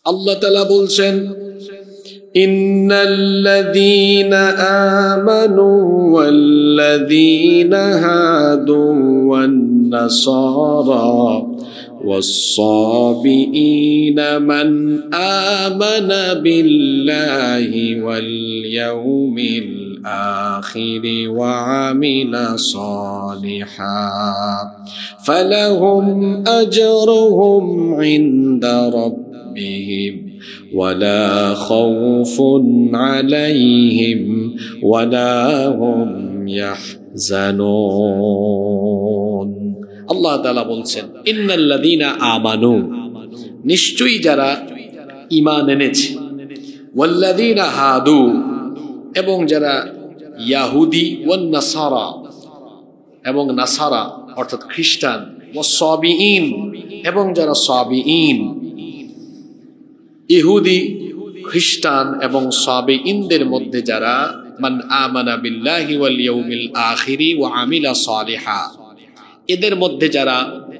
আল্লাহ তাআলা বলছেন, ইন্নাল্লাযীনা আমানু ওয়াল্লাযীনা হাদু ওয়ান নাসারা والصابئين من آمن بالله واليوم الآخر وعمل صالحا فلهم أجرهم عند ربهم ولا خوف عليهم ولا هم يحزنون। আল্লাহ তাআলা বলছেন, ইন্নাল্লাযীনা আমানু, নিশ্চয়ই যারা ঈমান এনেছে, ওয়াল্লাযীনা হাদু, এবং যারা ইয়াহুদি, ওয়ান নাসারা, এবং নাসারা অর্থাৎ খ্রিস্টান, ওয়াসসাবিঈন, এবং যারা সাবিঈন, ইহুদি, খ্রিস্টান এবং সাবিঈনদের মধ্যে যারা মান আমানা বিল্লাহি ওয়াল ইয়াউমিল আখিরি ওয়া আমিলা সালিহা, এদের মধ্যে যারা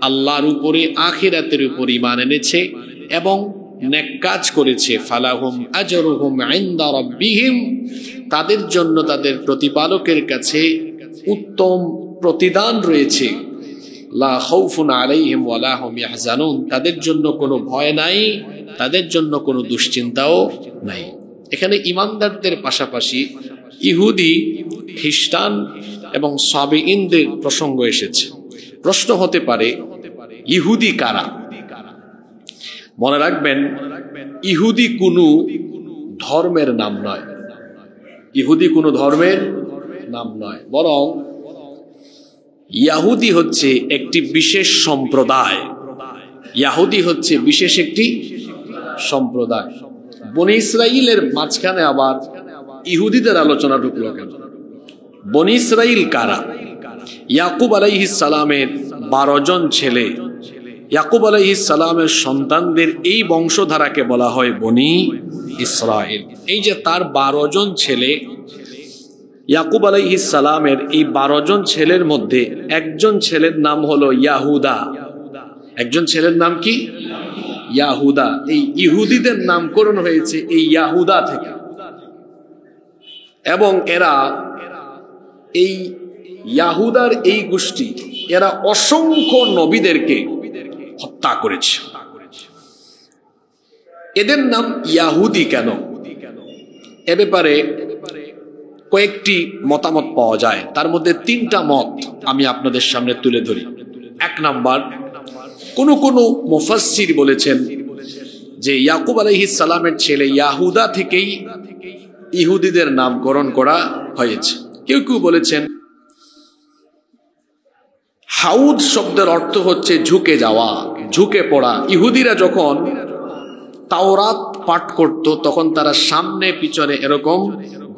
আল্লাহর উপরে আখিরাতের উপর ঈমান এনেছে এবং নেক কাজ করেছে, ফালাহুম আজরুহুম ইনদা রাব্বিহিম, তাদের জন্য তাদের প্রতিপালকের কাছে উত্তম প্রতিদান রয়েছে। লা খাউফুন আলাইহিম ওয়ালা হুম ইয়াহজানুন, তাদের জন্য কোনো ভয় নাই, তাদের জন্য কোনো দুশ্চিন্তাও নাই। এখানে ঈমানদারদের পাশাপাশি ইহুদি, খ্রিস্টান এবং সাবিঈনদের প্রসঙ্গ এসেছে। প্রশ্ন হতে পারে, ইহুদি কারা? মনে রাখবেন, ইহুদি কোনো ধর্মের নাম নয়, ইহুদি কোনো ধর্মের নাম নয়, বরং ইয়াহুদি হচ্ছে একটি বিশেষ সম্প্রদায়। ইয়াহুদি হচ্ছে বিশেষ একটি সম্প্রদায়। বনি ইসরাইলের মাঝখানে আবার ইহুদিদের আলোচনা ঢুকলো কেন? বনি ইসরাইল কারা? ইয়াকুব আলাইহিস সালামের 12 জন ছেলে, ইয়াকুব আলাইহিস সালামের সন্তানদের এই বংশধারাকে বলা হয় বনি ইসরাইল। এই যে তার 12 জন ছেলে, ইয়াকুব আলাইহিস সালামের এই 12 জন ছেলের মধ্যে একজন ছেলের নাম হলো ইয়াহুদা। একজন ছেলের নাম কি? ইয়াহুদা। এই ইহুদিদের নামকরণ হয়েছে এই ইয়াহুদা থেকে, এবং এরা এই ইয়াহুদার এই গোষ্ঠী, এরা অসংখ্য নবীদেরকে হত্যা করেছে। এদের নাম ইয়াহুদি কেন? এ ব্যাপারে কয়েকটি মতামত পাওয়া যায়, তার মধ্যে 3টা মত আমি আপনাদের সামনে তুলে ধরি। 1 নাম্বার, কোন মুফাসসির বলেছেন যে ইয়াকুব আলাইহিস সালামের ছেলে ইয়াহুদা থেকেই ইহুদিদের নামকরণ করা হয়েছে। কেউ কেউ বলেছেন হাউদ শব্দের অর্থ হচ্ছে ঝুঁকে যাওয়া, ঝুঁকে পড়া। ইহুদিরা যখন তাওরাত পাঠ করত তখন তারা সামনে পিছনে এরকম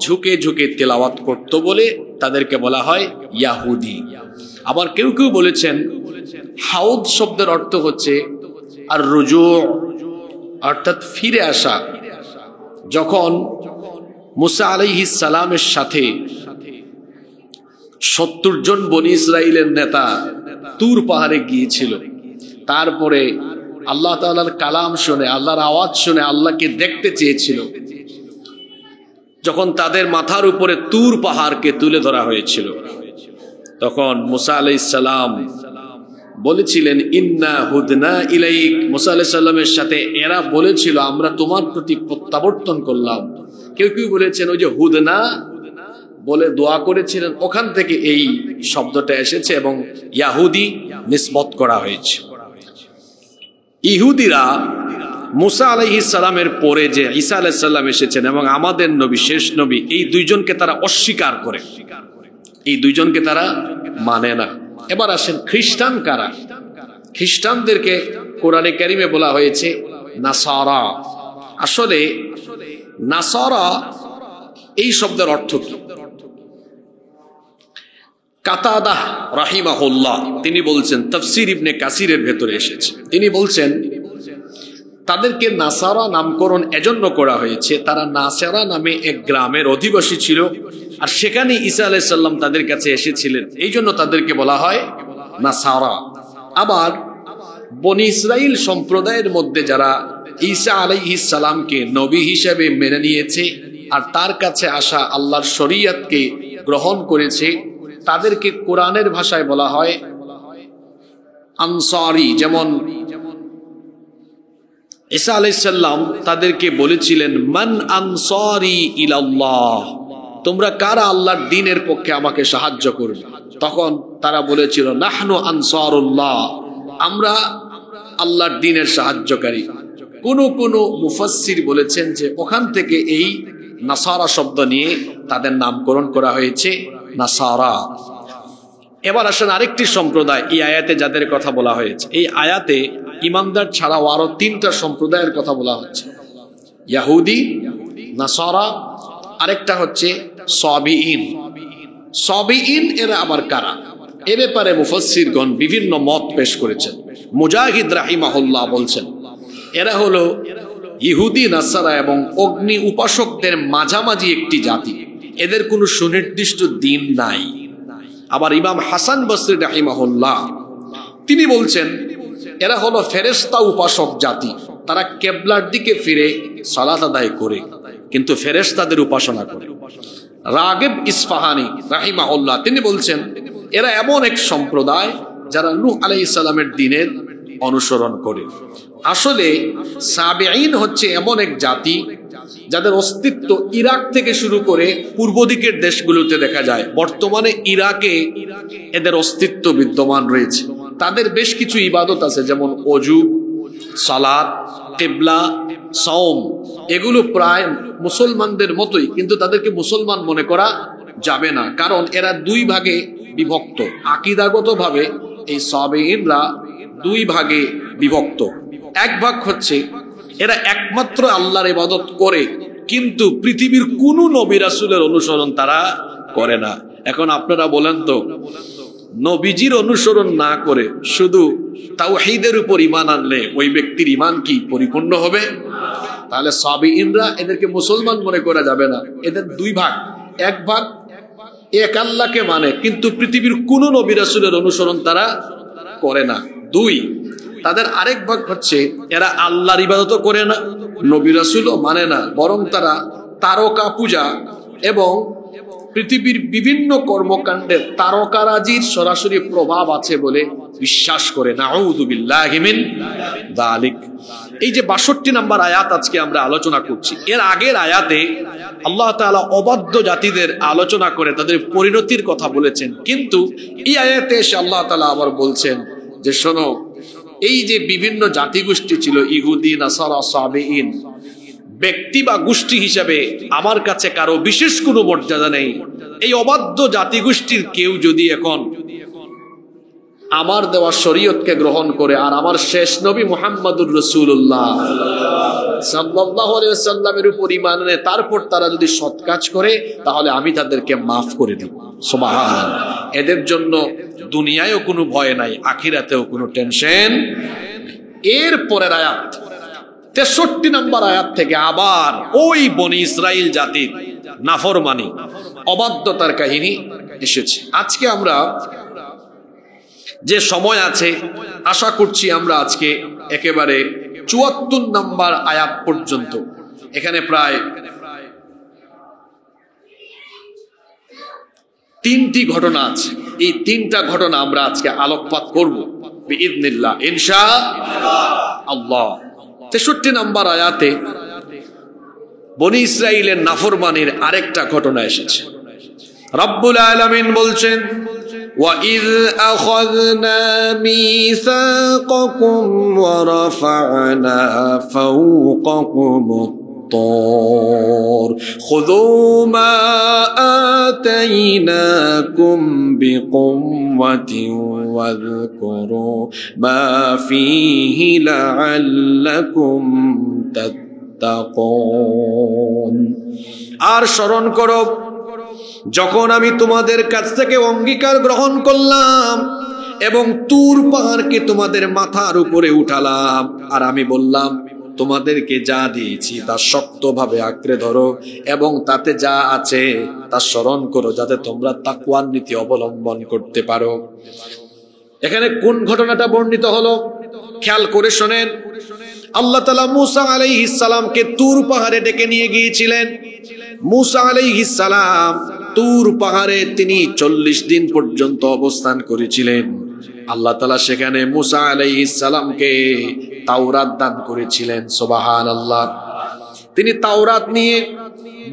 ঝুঁকে ঝুঁকে তেলাওয়াত করত বলে তাদেরকে বলা হয় ইয়াহুদি। আবার কেউ কেউ বলেছেন হাউদ শব্দের অর্থ হচ্ছে আর রুজু, অর্থাৎ ফিরে আসা। যখন মুসা আলাইহিস সালামের সাথে 70 জন বনি ইসরাইলের নেতা তুর পাহাড়ে গিয়েছিল, তারপরে আল্লাহ তাআলার কালাম শুনে, আল্লাহর আওয়াজ শুনে আল্লাহকে দেখতে চেয়েছিল, যখন তাদের মাথার উপরে তুর পাহাড়কে তুলে ধরা হয়েছিল, তখন মুসা আলাইহিস সালাম বলেছিলেন ইন্না হুদনা ইলাইক। মুসা আলাইহিস সালামের সাথে এরা বলেছিল আমরা তোমার প্রতি প্রত্যাবর্তন করলাম। কেউ কেউ বলেছেন ওই যে হুদনা বলে দোয়া করেছিলেন, ওখান থেকে এই শব্দটা এসেছে এবং ইয়াহুদি নিসবত করা হয়েছে। ইহুদিরা মুসা আলাইহিস সালামের পরে যে ঈসা আলাইহিস সালাম এসেছেন এবং আমাদের নবী, শেষ নবী, এই দুইজনকে তারা অস্বীকার করে, এই দুইজনকে তারা মানে না। এবার আসেন খ্রিস্টান কারা? খ্রিস্টানদেরকে কোরআনে কারিমে বলা হয়েছে নাসারা। আসলে নাসারা এই শব্দের অর্থ কি? কাতাদা রাহিমাহুল্লাহ তিনি বলছেন, তাফসীর ইবনে কাসিরের ভেতরে এসেছে, তিনি বলছেন তাদেরকে নাসারা নামকরণ এজন্য করা হয়েছে, তারা নাসারা নামে এক গ্রামের অধিবাসী ছিল, আর সেখানে ঈসা আলাইহিস সালাম তাদের কাছে এসেছিলেন, এই জন্য তাদেরকে বলা হয় নাসারা। আবার বনি ইসরাইল সম্প্রদায়ের মধ্যে যারা ঈসা আলাইহিস সালামকে নবী হিসেবে মেনে নিয়েছে আর তার কাছে আসা আল্লাহর শরীয়তকে গ্রহণ করেছে, তাদেরকে কোরআনের ভাষায় বলা হয় আনসারী। যেমন ঈসা আলাইহিস সালাম তাদেরকে বলেছিলেন, মান আনসারী ইলাল্লাহ, তোমরা কারা আল্লাহর দ্বীনের পক্ষে আমাকে সাহায্য করবে? তখন তারা বলেছিল, নাহনু আনসারুল্লাহ, আমরা আল্লাহর দ্বীনের সাহায্যকারী। কোন মুফাসসির বলেছেন যে ওখান থেকে এই নাসারা শব্দ নিয়ে তাদের নামকরণ করা হয়েছে নাসারা। এবার আসেন আরেকটি সম্প্রদায় এই আয়াতে যাদের কথা বলা হয়েছে। এই আয়াতে ইমানদার ছাড়াও আরো 3টা সম্প্রদায়ের কথা বলা হচ্ছে, ইহুদি, নাসারা, আরেকটা হচ্ছে সাবিঈন। সাবিঈন এরা আবার কারা? এ ব্যাপারে মুফাসসিরগণ বিভিন্ন মত পেশ করেছেন। মুজাহিদ রাহিমাহুল্লাহ বলছেন, এরা হলো ইহুদি, নাসারা এবং অগ্নি উপাসকদের মাঝামাঝি একটি জাতি, এদের কোনো সুনির্দিষ্ট দিন নাই। আবার ইমাম হাসান বসরি রাহিমাহুল্লাহ তিনি বলছেন, এরা হলো ফেরেশতা উপাসক জাতি, তারা কিবলার দিকে ফিরে সালাত আদায় করে কিন্তু ফেরেশতাদের উপাসনা করে। রাগিব ইসফাহানি রাহিমাহুল্লাহ তিনি বলছেন, এরা এমন এক সম্প্রদায় যারা নূহ আলাইহিস সালামের দ্বীনের অনুসরণ করে। আসলে সাবিঈন হচ্ছে এমন এক জাতি যাদের অস্তিত্ব ইরাক থেকে শুরু করে পূর্ব দিকের দেশগুলোতে দেখা যায়। বর্তমানে ইরাকে এদের অস্তিত্ব বিদ্যমান রয়েছে। তাদের বেশ কিছু ইবাদত আছে, যেমন ওযু, সালাত, কিবলা, সাওম, এগুলো প্রায় মুসলমানদের মতোই, কিন্তু তাদেরকে মুসলমান মনে করা যাবে না, কারণ এরা 2 ভাগে বিভক্ত। আকীদাগতভাবে এই সাবিঈনরা 2 ভাগে বিভক্ত। এক ভাগ হচ্ছে এরা একমাত্র আল্লাহর ইবাদত করে, কিন্তু পৃথিবীর কোন নবী রাসূলের অনুসরণ তারা করে না। এখন আপনারা বলেন তো, নবীজির অনুসরণ না করে শুধু তাওহীদের উপর ঈমান আনলে ওই ব্যক্তির ঈমান কি পরিপূর্ণ হবে? তাহলে সাবিঈনরা এদেরকে মুসলমান মনে করা যাবে না। এদের 2 ভাগ, এক ভাগ এক আল্লাহকে মানে কিন্তু পৃথিবীর কোন নবী রাসূলের অনুসরণ তারা করে না। 2, তাদের আরেক ভাগ হচ্ছে এরা আল্লাহর ইবাদতও করে না, নবী রাসূলও মানে না, বরং তারা তারকা পূজা এবং পৃথিবীর বিভিন্ন কর্মকাণ্ডে তারকারাজির সরাসরি প্রভাব আছে বলে বিশ্বাস করে। নাউযু বিল্লাহি মিন যালিক। এই যে 62 নম্বর আয়াত আজকে আমরা আলোচনা করছি, এর আগের আয়াতে আল্লাহ তাআলা অবাধ্য জাতিদের আলোচনা করে তাদের পরিণতির কথা বলেছেন, কিন্তু এই আয়াতে এসে আল্লাহ তাআলা আবার বলছেন যে শোনো, এই যে বিভিন্ন জাতিগোষ্ঠী ছিল ইহুদি, নাসারা, সাবিঈন, ব্যক্তি বা গোষ্ঠী হিসাবে আমার কাছে কারো বিশেষ কোনো মর্যাদা নেই। এই অবাধ্য জাতিগোষ্ঠীর কেউ যদি এখন আমার দেওয়া শরীয়তকে গ্রহণ করে আর আমার শেষ নবী মুহাম্মদুর রাসূলুল্লাহ সাল্লাল্লাহু আলাইহি ওয়াসাল্লামের উপর ঈমান আনে, তারপর তারা যদি সৎ কাজ করে, তাহলে আমি তাদেরকে মাফ করে দেব। সুবহানাল্লাহ। এদের জন্য দুনিয়ায়ও কোনো ভয় নাই, আখিরাতেও কোনো টেনশন। এর পরের আয়াত 63 নম্বর আয়াত থেকে আবার ওই বনি ইসরাইল জাতির নাফরমানি, অবাধ্যতার কাহিনী এসেছে। আজকে আমরা যে সময় আছে, আশা করছি আমরা আজকে একেবারে 74 নম্বর আয়াত পর্যন্ত, এখানে প্রায় 3টি ঘটনা আছে। এই 3টা ঘটনা আমরা আজকে আলোকপাত করব বিইذنিল্লাহ, ইনশাআল্লাহ। 63 নম্বর আয়াতে বনি ইসরাইলের নাফরমানির আরেকটা ঘটনা এসেছে। রব্বুল আলামিন বলছেন, وَإِذْ أَخَذْنَا مِيثَاقَكُمْ وَرَفَعْنَا فَوْقَكُمُ الطُّورَ خُذُوا مَا آتَيْنَاكُمْ بِقُوَّةٍ وَاذْكُرُوا مَا فِيهِ لَعَلَّكُمْ تَتَّقُونَ। আর স্মরণ করো যখন আমি তোমাদের কাছ থেকে অঙ্গীকার গ্রহণ করলাম এবং তুর পাহাড়কে তোমাদের মাথার উপরে উঠালাম, আর আমি বললাম তোমাদেরকে যা দিয়েছি তা শক্তভাবে আঁকড়ে ধরো এবং তাতে যা আছে তা স্মরণ করো, যাতে তোমরা তাকওয়ার নীতি অবলম্বন করতে পারো। এখানে কোন ঘটনাটা বর্ণিত হলো খেয়াল করে শোনেন। আল্লাহ তাআলা মূসা আলাইহিস সালামকে তুর পাহাড়ে ডেকে নিয়ে গিয়েছিলেন। মূসা আলাইহিস সালাম তুর পাহাড়ে তিনি 40 দিন পর্যন্ত অবস্থান করেছিলেন। আল্লাহ তাআলা সেখানে মূসা আলাইহিস সালামকে তাওরাত দান করেছিলেন। সুবহানাল্লাহ। তিনি তাওরাত নিয়ে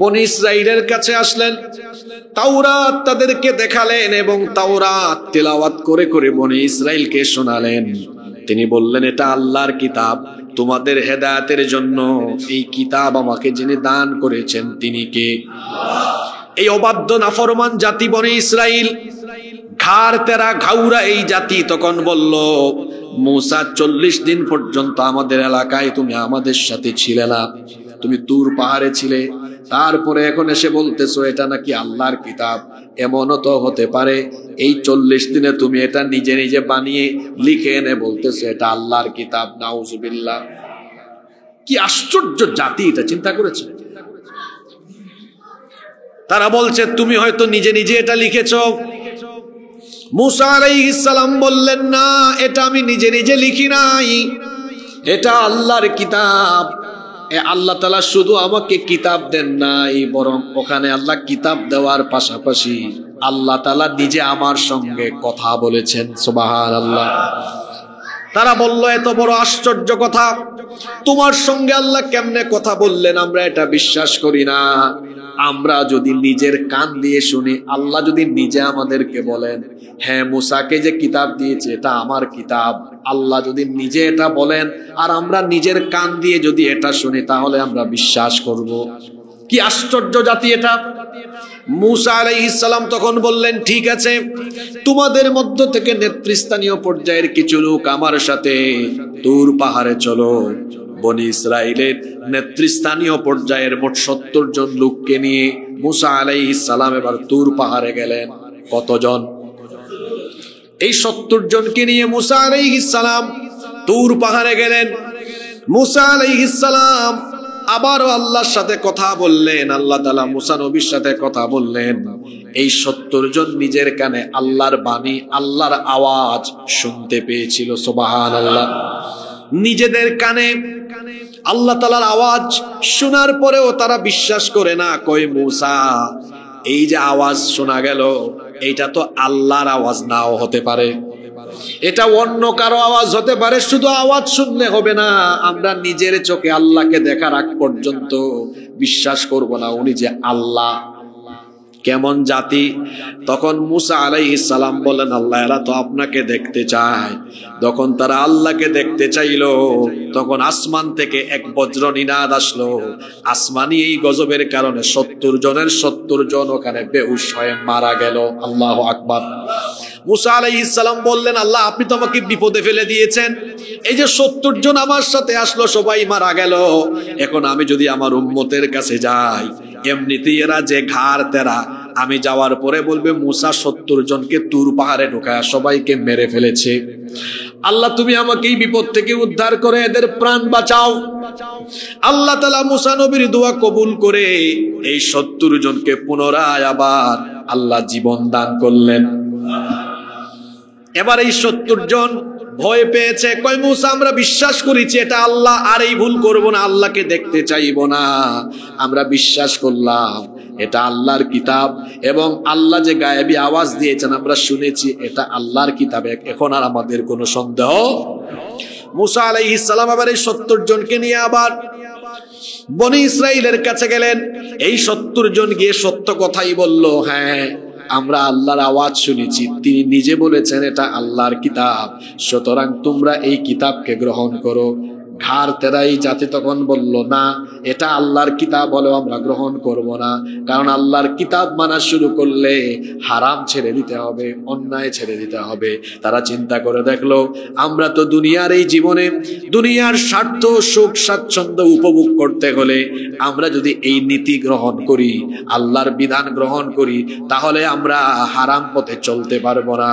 বনি ইসরাইলের কাছে আসলেন, তাওরাত তাদেরকে দেখালেন এবং তাওরাত তেলাওয়াত করে করে বনি ইসরাইলকে শোনালেন। তিনি বললেন, এটা আল্লাহর কিতাব, তোমাদের হেদায়েতের জন্য এই কিতাব আমাকে যিনি দান করেছেন তিনি কে? এই অবাধ্য নাফরমান জাতি বনি ইসরাইল, ঘাড় তেরা ঘাউরা এই জাতি তখন বলল, মূসা 40 দিন পর্যন্ত আমাদের এলাকায় তুমি আমাদের সাথে ছিলে না, তুমি তুর পাহাড়ে ছিলে, তারপরে এখন এসে বলতেছো এটা নাকি আল্লাহর কিতাব। এমনও তো হতে পারে এই 40 দিনে তুমি এটা নিজে নিজে বানিয়ে লিখে এনে বলতেছো এটা আল্লাহর কিতাব। নাউজুবিল্লাহ। কি আশ্চর্য জাতি, এটা চিন্তা করেছে? তারা বলছে তুমি হয়তো নিজে নিজে এটা লিখেছো। মূসা আলাইহিস সালাম বললেন, না, এটা আমি নিজে নিজে লিখি নাই, এটা আল্লাহর কিতাব। আল্লাহ তাআলা শুধু আমাকে কিতাব দেন নাই, বরং ওখানে আল্লাহ কিতাব দেওয়ার পাশাপাশি আল্লাহ তাআলা নিজে আমার সঙ্গে কথা বলেছেন। সুবহানাল্লাহ। তারা বলল, এত বড় আশ্চর্য কথা, তোমার সঙ্গে আল্লাহ কেমনে কথা বললেন? আমরা এটা বিশ্বাস করি না। আমরা যদি নিজের কান দিয়ে শুনি, আল্লাহ যদি নিজে আমাদেরকে বলেন, হ্যাঁ মূসাকে যে কিতাব দিয়েছে এটা আমার কিতাব, আল্লাহ যদি নিজে এটা বলেন আর আমরা নিজের কান দিয়ে যদি এটা শুনি, তাহলে আমরা বিশ্বাস করব। কি আশ্চর্য জাতি এটা। মূসা আলাইহিস সালাম তখন বললেন, ঠিক আছে, তোমাদের মধ্য থেকে নেতৃস্থানীয় পর্যায়ের কিছু লোক আমার সাথে তুর পাহাড়ে চলো। বনি ইসরাইলের নেতৃস্থানীয় পর্যায়ের মোট 70 জন লোককে নিয়ে মূসা আলাইহিস সালাম এবার তুর পাহাড়ে গেলেন। কতজন? এই 70 জনকে নিয়ে মূসা আলাইহিস সালাম তুর পাহাড়ে গেলেন। মূসা আলাইহিস সালাম আবারও আল্লাহর সাথে কথা বললেন। আল্লাহ তাআলা মূসা নবীর সাথে কথা বললেন। এই 70 জন নিজের কানে আল্লাহর বাণী, আল্লাহর আওয়াজ শুনতে পেয়েছিল। সুবহানাল্লাহ। নিজেদের কানে আল্লাহ তাআলার আওয়াজ শোনার পরেও তারা বিশ্বাস করে না। কই মূসা, এই যে আওয়াজ শোনা গেল এইটা তো আল্লাহর আওয়াজ নাও হতে পারে, এটা অন্য কারো আওয়াজ হতে পারে। শুধু আওয়াজ শুনলে হবে না, আমরা নিজের চোখে আল্লাহকে দেখার আগ পর্যন্ত বিশ্বাস করব না উনি যে আল্লাহ। কেমন জাতি। তখন মূসা আলাইহিস সালাম বলেন, আল্লাহ এরা তো আপনাকে দেখতে চায়। যখন তারা আল্লাহকে দেখতে চাইলো, তখন আসমান থেকে এক বজ্র নিনাদ আসলো। আসমানি এই গজবের কারণে 70 জনের 70 জন ওখানে বেহুশ হয়ে মারা গেল। আল্লাহু আকবার। মূসা আলাইহিস সালাম বললেন, আল্লাহ আপনি তো আমাকে বিপদে ফেলে দিয়েছেন। এই যে 70 জন আমার সাথে আসলো, সবাই মারা গেল। এখন আমি যদি আমার উম্মতের কাছে যাই, এমনিতেই এরা যে ঘাড় তেরা, আমি যাওয়ার পরে বলবে মূসা 70 জনকে তুর পাহাড়ে ঢোকায় সবাইকে মেরে ফেলেছে। আল্লাহ তুমি আমাকে এই বিপদ থেকে উদ্ধার করে এদের প্রাণ বাঁচাও। আল্লাহ তাআলা মূসা নবীর দোয়া কবুল করে এই 70 জনকে পুনরায় আবার আল্লাহ জীবন দান করলেন। এবার এই 70 জন ভয় পেয়েছে। কয় মূসা আমরা বিশ্বাস করেছি এটা আল্লাহ, আর এই ভুল করব না, আল্লাহকে দেখতে চাইবো না। আমরা বিশ্বাস করলাম এটা আল্লাহর কিতাব এবং আল্লাহ যে গায়েবী আওয়াজ দিয়েছেন আমরা শুনেছি এটা আল্লাহর কিতাবে, এখন আর আমাদের কোনো সন্দেহ। মূসা আলাইহিস সালাম আবার এই 70 জনকে নিয়ে আবার বনি ইসরাইলের কাছে গেলেন। এই 70 জন গিয়ে সত্য কথাই বলল, হ্যাঁ আমরা আল্লাহর আওয়াজ শুনেছি, তিনি নিজে বলেছেন এটা আল্লাহর কিতাব, সুতরাং তোমরা এই কিতাবকে গ্রহণ করো। ঘাড় তেরাই জাতি তখন বলল, না এটা আল্লাহর কিতাব হলেও আমরা গ্রহণ করব না, কারণ আল্লাহর কিতাব মানা শুরু করলে হারাম ছেড়ে দিতে হবে, অন্যায় ছেড়ে দিতে হবে। তারা চিন্তা করে দেখলো আমরা তো দুনিয়ার এই জীবনে দুনিয়ার স্বার্থ সুখ স্বাচ্ছন্দ্য উপভোগ করতে হলে আমরা যদি এই নীতি গ্রহণ করি, আল্লাহর বিধান গ্রহণ করি, তাহলে আমরা হারাম পথে চলতে পারবো না।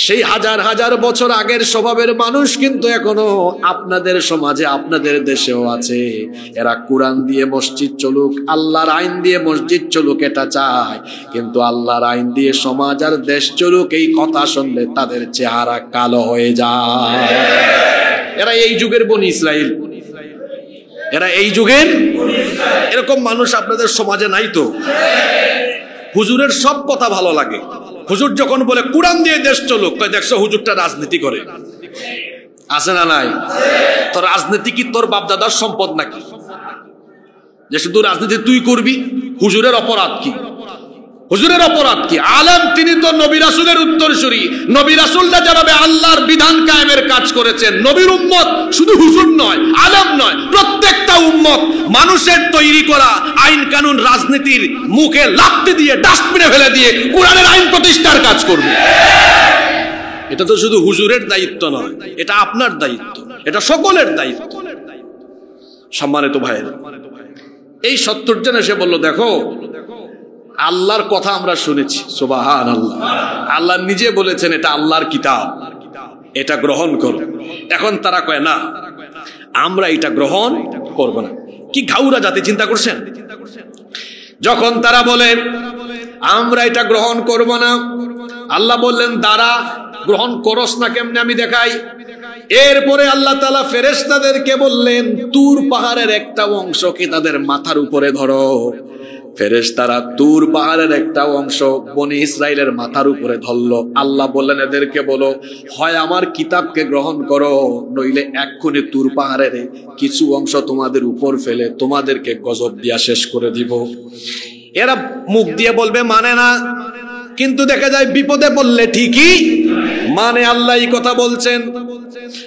সেই হাজার হাজার বছর আগের স্বভাবের মানুষ কিন্তু এখনো আপনাদের সমাজে আপনাদের দেশেও আছে। এরা কোরআন দিয়ে মসজিদ চলুক, আল্লাহর আইন দিয়ে মসজিদ চলুক এটা চায়, কিন্তু আল্লাহর আইন দিয়ে সমাজ আর দেশ চলুক এই কথা শুনলে তাদের চেহারা কালো হয়ে যায়। এরা এই যুগের বনি ইসরাইল, এরা এই যুগের। এরকম মানুষ আপনাদের সমাজে নাই তো? হুজুরের সব কথা ভালো লাগে। হুজুর যখন বলে কোরআন দিয়ে দেশ চলুক, দেখছো হুজুরটা রাজনীতি করে, আছে না নাই? তো রাজনীতি কি তোর বাপদাদার সম্পদ নাকি যে শুধু রাজনীতি তুই করবি? হুজুরের অপরাধ কি? হুজুরের অপরাধ কি? আলেম, তিনি তো নবী রাসূলের উত্তরসূরি। নবী রাসূলরা যেভাবে আল্লাহর বিধান কায়েমের কাজ করেছেন, নবীর উম্মত শুধু হুজুর নয়, আলেম নয়, প্রত্যেকটা উম্মত মানুষের তৈরি করা আইন কানুন রাজনীতির মুখে লাথি দিয়ে ডাস্টবিনে ফেলে দিয়ে কোরআনের আইন প্রতিষ্ঠার কাজ করবে। এটা তো শুধু হুজুরের দায়িত্ব নয়, এটা আপনার দায়িত্ব, এটা সকলের দায়িত্ব। সম্মানিত ভাইয়েরা, এই ৭০ জন এসে বলল, দেখো আল্লাহর কথা আমরা শুনেছি, সুবহানাল্লাহ, আল্লাহ নিজে বলেছেন এটা আল্লাহর কিতাব, এটা গ্রহণ করো। এখন তারা কয় না, আমরা এটা গ্রহণ করব না। কি ঘাউরা জাতি, চিন্তা করছেন? যখন তারা বলে আমরা এটা গ্রহণ করব না, আল্লাহ বললেন দাঁড়া, গ্রহণ করস না কেমনে আমি দেখাই। এরপরে আল্লাহ তাআলা ফেরেশতাদেরকে বললেন, তুর পাহাড়ের একটা অংশকে তাদের মাথার উপরে ধরো। ফেরেশতারা তুর পাহাড়ের একটা অংশ বনি ইসরাইলের মাথার উপরে ধরলো। আল্লাহ বললেন এদেরকে বলো, হয় আমার কিতাবকে গ্রহণ করো, নইলে এক্ষুনি তুর পাহাড়ের কিছু অংশ তোমাদের উপর ফেলে তোমাদেরকে গজব দিয়া শেষ করে দিব। এরা মুখ দিয়ে বলবে মানে না, কিন্তু দেখা যায় বিপদে পড়লে ঠিকই মানে। আল্লাহ এই কথা বলছেন,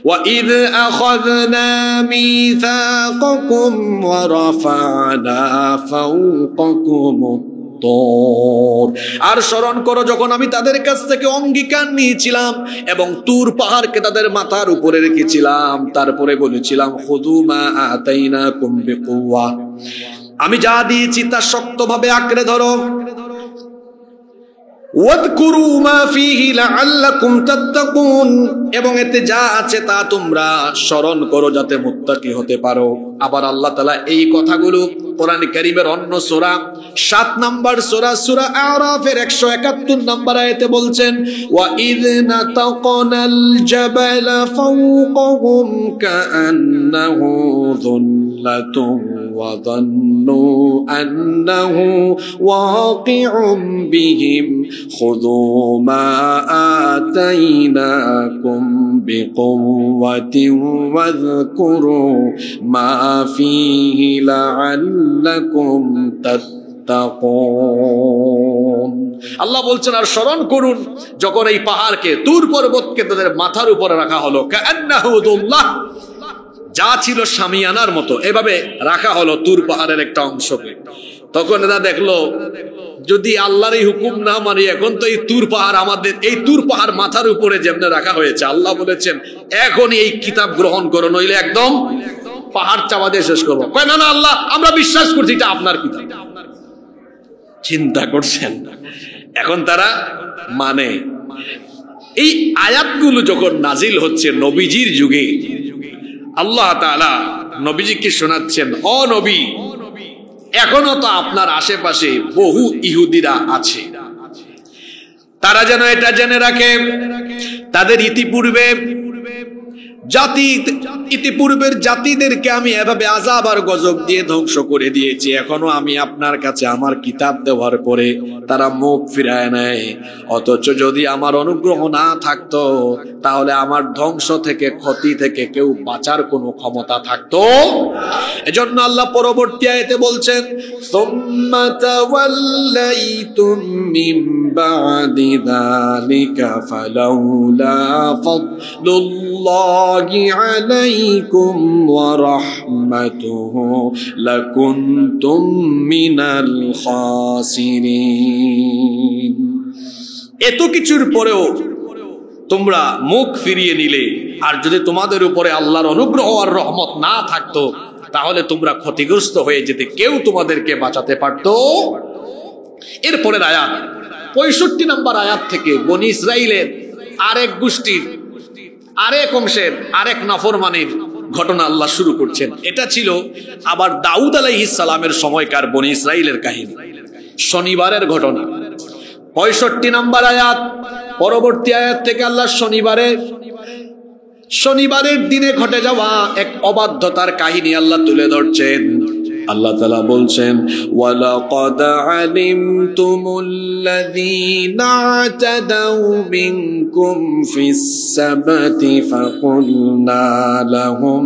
وَإِذْ أَخَذْنَا مِيثَاقَكُمْ وَرَفَعْنَا فَوْقَكُمُ الطُّورَ। আর স্মরণ করো যখন আমি তাদের কাছ থেকে অঙ্গীকার নিয়েছিলাম এবং তুর পাহাড়কে তাদের মাথার উপরে রেখেছিলাম, তারপরে বলেছিলাম খুযু মা আতাইনাকুম বিকুওয়া, আমি যা দিয়েছি তা শক্তভাবে আঁকড়ে ধরো। ওয়াদকুরু মা ফীহি লাআল্লাকুম তাত্তাকুন, এবং এতে যা আছে তা তোমরা স্মরণ করো যাতে মুত্তাকি হতে পারো। আবার আল্লাহ তাআলা এই কথাগুলো কোরআন কারীমের অন্য সূরা ৭ নম্বর সূরা আরাফের ১৭১ নম্বর আয়াতে বলছেন, ওয়া ইয নাতাকনাল জাবালা ফাওকাহুম কাআন্নাহু যুল্লাতুন ওয়া যান্নু আন্নাহু ওয়াকিউম বিহিম খুযু মা আতাইনাকুম বিকুওয়াতিন ওয়াযকুরু মা ফীহি লাআল্লাকুম তাত্তাকুন। আল্লাহ বলছেন আর স্মরণ করুন যখন এই পাহাড়কে, তুর পর্বতকে তাদের মাথার উপরে রাখা হলো, কাআন্নাহু যুল্লাহ, যা ছিল শামিয়ানার মতো এভাবে রাখা হলো তুর পাহাড়ের একটা অংশকে। তখন এরা দেখলো যদি আল্লাহর এই হুকুম না মানি, এখন তো এই তুর পাহাড় আমাদের, এই তুর পাহাড় মাথার উপরে যেমন রাখা হয়েছে, আল্লাহ বলেছেন এখনই এই কিতাব গ্রহণ করো, নইলে একদম পাহাড় চাপা দিয়ে শেষ করবো। কয় না না আল্লাহ, আমরা বিশ্বাস করছি এটা আপনার কিতাব। চিন্তা করছেন? এখন তারা মানে এই আয়াতগুলো যখন নাজিল হচ্ছে নবীজির যুগে, আল্লাহ তাআলা নবীজিকে শোনাচ্ছেন, ও নবী, এখনো তো আপনার আশেপাশে বহু ইহুদিরা আছে, তারা যেন এটা জেনে রাখে তাদের ইতিপূর্বের জাতিদেরকে আমি এভাবে আযাব আর গজব দিয়ে ধ্বংস করে দিয়েছি। এখনো আমি আপনার কাছে আমার কিতাব দেওয়ার পরে তারা মুখ ফিরায় নেয়। অথচ যদি আমার অনুগ্রহ না থাকতো তাহলে আমার ধ্বংস থেকে, ক্ষতি থেকে কেউ বাঁচার কোনো ক্ষমতা থাকতো? এজন্য আল্লাহ পরবর্তী আয়াতে বলছেন, সুম্মা তাওয়াল্লাইতুম মিন বাদি যালিকা ফালাউলা ফাদলুল্লাহি আলাইকুম ওয়া রাহমাতুহু লাকুনতুম মিনাল খাসিরিন। এত কিছুর পরেও তোমরা মুখ ফিরিয়ে নিলে, আর যদি তোমাদের উপরে আল্লাহর অনুগ্রহ আর রহমত না থাকতো তাহলে তোমরা ক্ষতিগ্রস্ত হয়ে যেতে, কেউ তোমাদেরকে বাঁচাতে পারতো। এরপরের আয়াত ৬৫ নম্বর আয়াত থেকে বনি ইসরাইলের আরেক গোষ্ঠীর, আরেক অংশের, আরেক নাফরমানির ঘটনা আল্লাহ শুরু করছেন। এটা ছিল আবার দাউদ আলাইহিস সালামের সময়কার বনি ইসরাইলের কাহিনী, শনিবারের ঘটনা। ৬৫ নম্বর আয়াত, পরবর্তী আয়াত থেকে আল্লাহ শনিবারে শনিবারের দিনে ঘটে যাওয়া এক অবাধ্যতার কাহিনী আল্লাহ তুলে ধরছেন। আল্লাহ তাআলা বলছেন, ওয়ালাকাদ আলিমতুমুল্লাযীনা আতাদাউ মিনকুম ফিস সাবতি ফাকুলনা লাহুম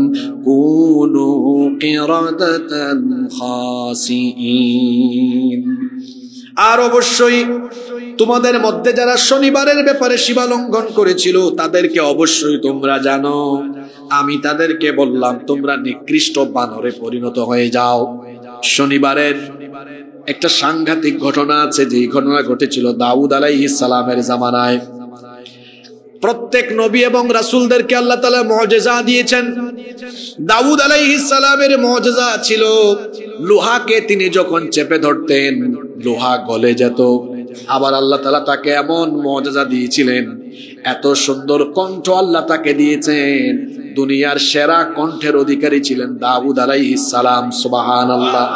কুনু কিরাদাতান খাসিইন। আর অবশ্যই তোমাদের মধ্যে যারা শনিবারের ব্যাপারে সীমা লঙ্ঘন করেছিল তাদেরকে অবশ্যই তোমরা জানো। আমি তাদেরকে বললাম তোমরা নিকৃষ্ট বানরে পরিণত হয়ে যাও। শনিবারের একটা সাংঘাতিক ঘটনা আছে, যে ঘটনা ঘটেছিল দাউদ আলাইহিস সালামের জামানায়। প্রত্যেক নবী এবং রাসূলদেরকে আল্লাহ তাআলা মুজিজা দিয়েছেন। দাউদ আলাইহিস সালামের মুজিজা ছিল লোহাকে তিনি যখন চেপে ধরতেন লোহা গলে যেত। আবার আল্লাহ তাআলা তাকে এমন মুজিজা দিয়েছিলেন, এত সুন্দর কণ্ঠ আল্লাহ তাকে দিয়েছেন, দুনিয়ার সেরা কণ্ঠের অধিকারী ছিলেন দাউদ আলাইহিস সালাম। সুবহানাল্লাহ,